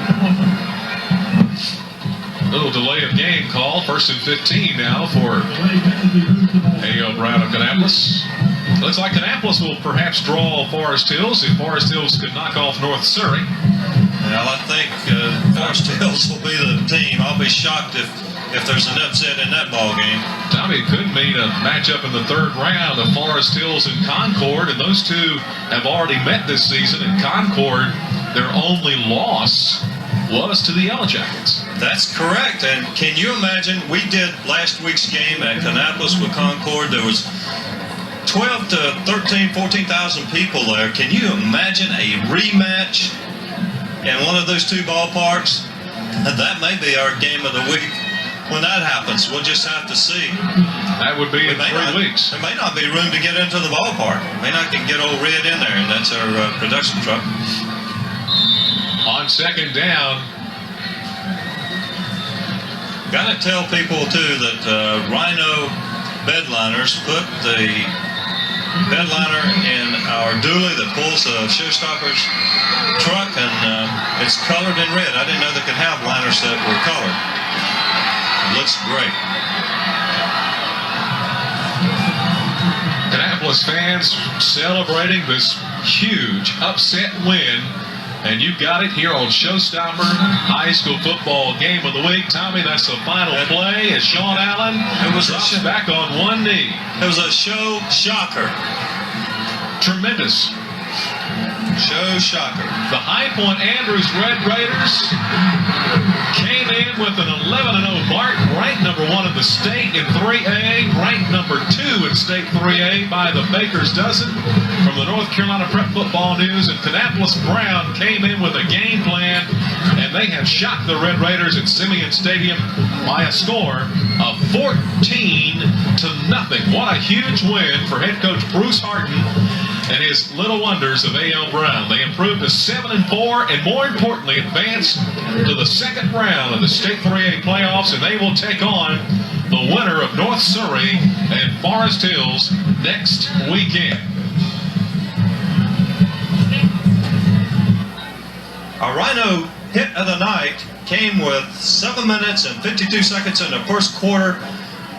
Little delay of game call. 1st and 15 now for A.L. Brown of Kannapolis. Looks like Kannapolis will perhaps draw Forest Hills if Forest Hills could knock off North Surrey. Well, I think Forest Hills will be the team. I'll be shocked if there's an upset in that ball game. Tommy, it could mean a matchup in the 3rd round of Forest Hills and Concord, and those two have already met this season. In Concord, their only loss was to the Yellow Jackets. That's correct. And can you imagine, we did last week's game at Kannapolis with Concord. There was 12 to 13, 14,000 people there. Can you imagine a rematch in one of those two ballparks? That may be our game of the week when that happens. We'll just have to see. That would be in 3 weeks. There may not be room to get into the ballpark. May not can get old Red in there, and that's our production truck. On 2nd down. Got to tell people, too, that Rhino Bedliners put the bedliner in our dually that pulls the Showstoppers truck, and it's colored in red. I didn't know they could have liners that were colored. It looks great. Kannapolis fans celebrating this huge upset win. And you got it here on Showstopper High School Football Game of the Week. Tommy, that's the final play as Sean Allen drops back on one knee. It was a show shocker. Tremendous. Show shocker. The High Point Andrews Red Raiders came in with an 11-0 mark, ranked number 1 in the state in 3A, ranked number 2 in state 3A by the Baker's Dozen from the North Carolina Prep Football News. And Kannapolis Brown came in with a game plan, and they have shocked the Red Raiders at Simeon Stadium by a score of 14-0. What a huge win for head coach Bruce Harden and his Little Wonders of A.L. Brown. They improved to 7-4 and more importantly advanced to the 2nd round of the State 3A playoffs, and they will take on the winner of North Surrey and Forest Hills next weekend. Our Rhino hit of the night came with 7 minutes and 52 seconds in the 1st quarter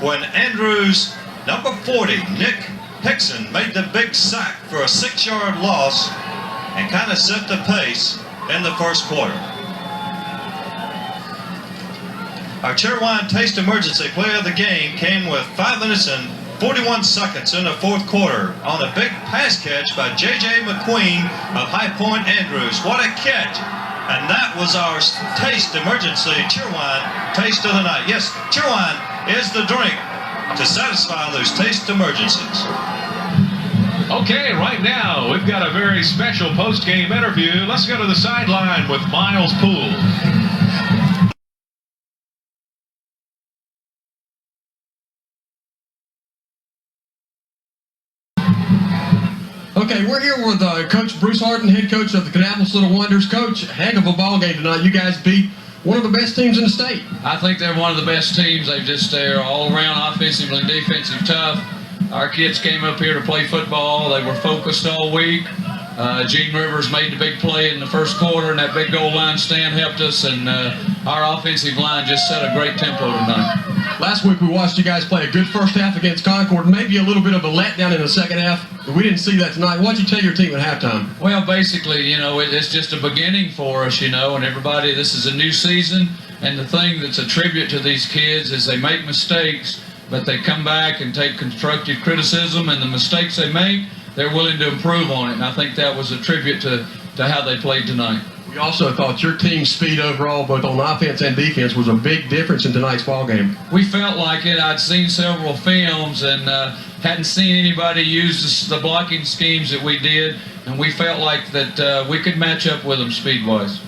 when Andrews, number 40, Nick Hickson, made the big sack for a 6-yard loss and kind of set the pace in the 1st quarter. Our Chairwine Taste Emergency Player of the Game came with 5 minutes and 41 seconds in the 4th quarter on a big pass catch by J.J. McQueen of High Point Andrews. What a catch! And that was our Taste Emergency Cheerwine Taste of the Night. Yes, Cheerwine is the drink to satisfy those taste emergencies. Okay, right now we've got a very special post-game interview. Let's go to the sideline with Miles Poole. Okay, we're here with Coach Bruce Harden, head coach of the Kannapolis Little Wonders. Coach, heck of a ball game tonight. You guys beat one of the best teams in the state. I think they're one of the best teams. They're all around offensive and defensive tough. Our kids came up here to play football. They were focused all week. Gene Rivers made the big play in the 1st quarter, and that big goal line stand helped us, and our offensive line just set a great tempo tonight. Last week we watched you guys play a good 1st half against Concord, maybe a little bit of a letdown in the 2nd half, but we didn't see that tonight. What'd you tell your team at halftime? Well, basically, it's just a beginning for us, and everybody, this is a new season, and the thing that's a tribute to these kids is they make mistakes, but they come back and take constructive criticism, and the mistakes they make, they're willing to improve on it, and I think that was a tribute to how they played tonight. We also thought your team's speed overall, both on offense and defense, was a big difference in tonight's ball game. We felt like it. I'd seen several films and hadn't seen anybody use the blocking schemes that we did, and we felt like that we could match up with them speed-wise.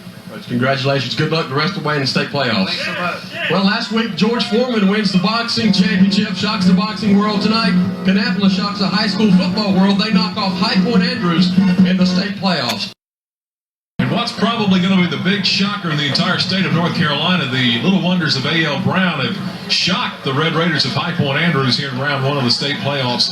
Congratulations. Good luck the rest of the way in the state playoffs. Thanks so much. Well, last week, George Foreman wins the boxing championship, shocks the boxing world tonight. Kannapolis shocks the high school football world. They knock off High Point Andrews in the state playoffs. And what's probably going to be the big shocker in the entire state of North Carolina, the Little Wonders of A.L. Brown have shocked the Red Raiders of High Point Andrews here in round 1 of the state playoffs.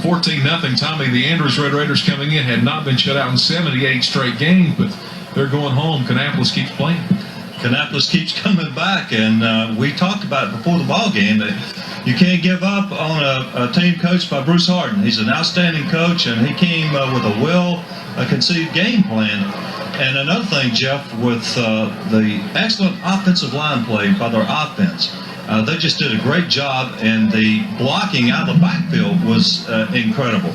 14-0. Tommy, the Andrews Red Raiders coming in had not been shut out in 78 straight games, but they're going home. Kannapolis keeps playing. Kannapolis keeps coming back, and we talked about it before the ball game that you can't give up on a team coached by Bruce Harden. He's an outstanding coach, and he came with a well-conceived game plan. And another thing, Jeff, with the excellent offensive line play by their offense, they just did a great job, and the blocking out of the backfield was incredible.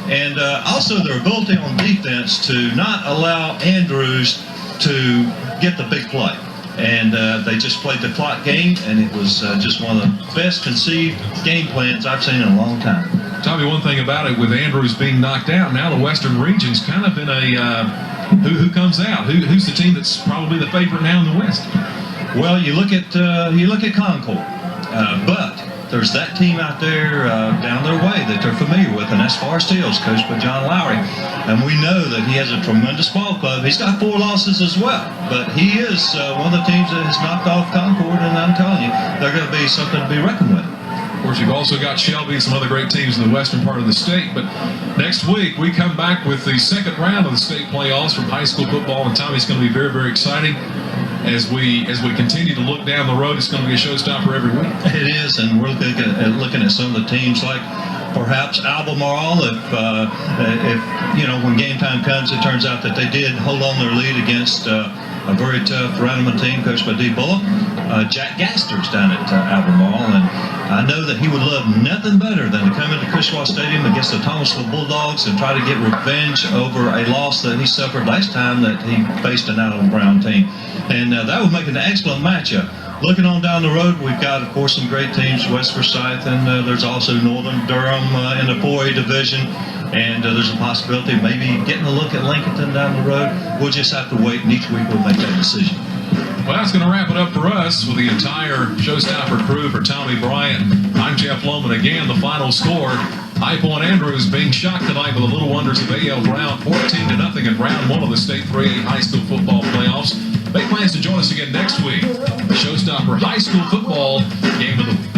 And also their ability on defense to not allow Andrews to get the big play. And they just played the clock game, and it was just one of the best conceived game plans I've seen in a long time. Tell me one thing about it, with Andrews being knocked out, now the Western region's kind of in a who comes out? Who's the team that's probably the favorite now in the West? Well, you look at Concord, but there's that team out there down their way that they're familiar with, and that's Forest Hills, coached by John Lowry. And we know that he has a tremendous ball club. He's got 4 losses as well, but he is one of the teams that has knocked off Concord, and I'm telling you, they're going to be something to be reckoned with. Of course, you've also got Shelby and some other great teams in the western part of the state. But next week, we come back with the second round of the state playoffs from high school football, and Tommy, it's going to be very, very exciting. As we continue to look down the road, it's going to be a showstopper every week. It is, and we're looking at some of the teams like perhaps Albemarle. If you know, when game time comes, it turns out that they did hold on their lead against a very tough Randleman team coached by Dee Bullock. Jack Gaster's down at Albemarle, and I know that he would love nothing better than to come into Cushwa Stadium against the Thomasville Bulldogs and try to get revenge over a loss that he suffered last time that he faced an Allen Brown team. And that would make an excellent matchup. Looking on down the road, we've got, of course, some great teams, West Forsyth, and there's also Northern Durham in the 4A division. And there's a possibility of maybe getting a look at Lincolnton down the road. We'll just have to wait, and each week we'll make that decision. Well, that's going to wrap it up for us with the entire Showstopper crew. For Tommy Bryant, I'm Jeff Loman. Again, the final score, High Point Andrews being shocked tonight with the Little Wonders of A.L. Brown, 14-0 in round 1 of the state 3A high school football playoffs. Make plans to join us again next week. The Showstopper High School Football Game of the Week.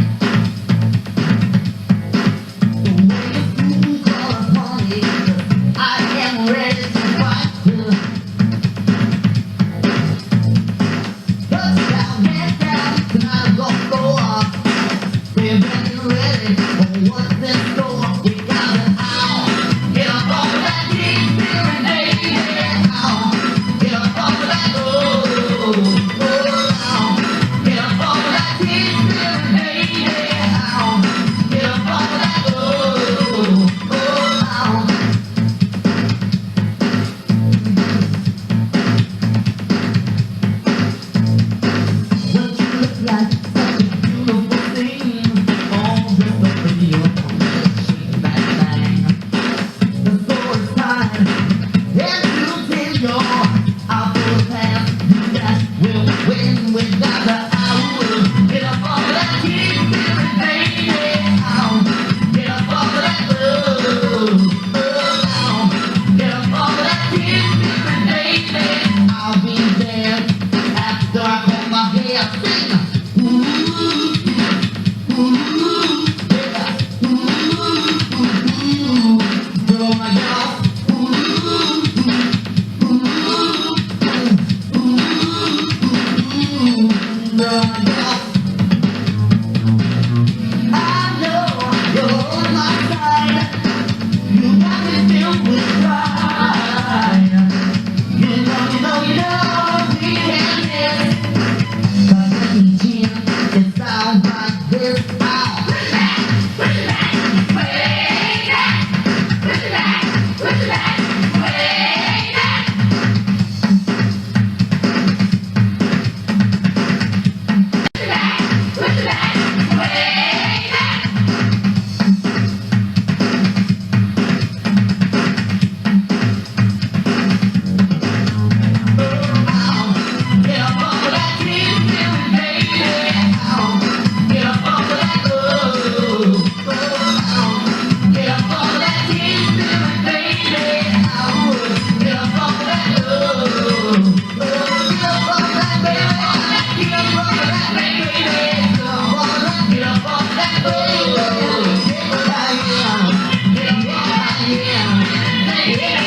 Yeah.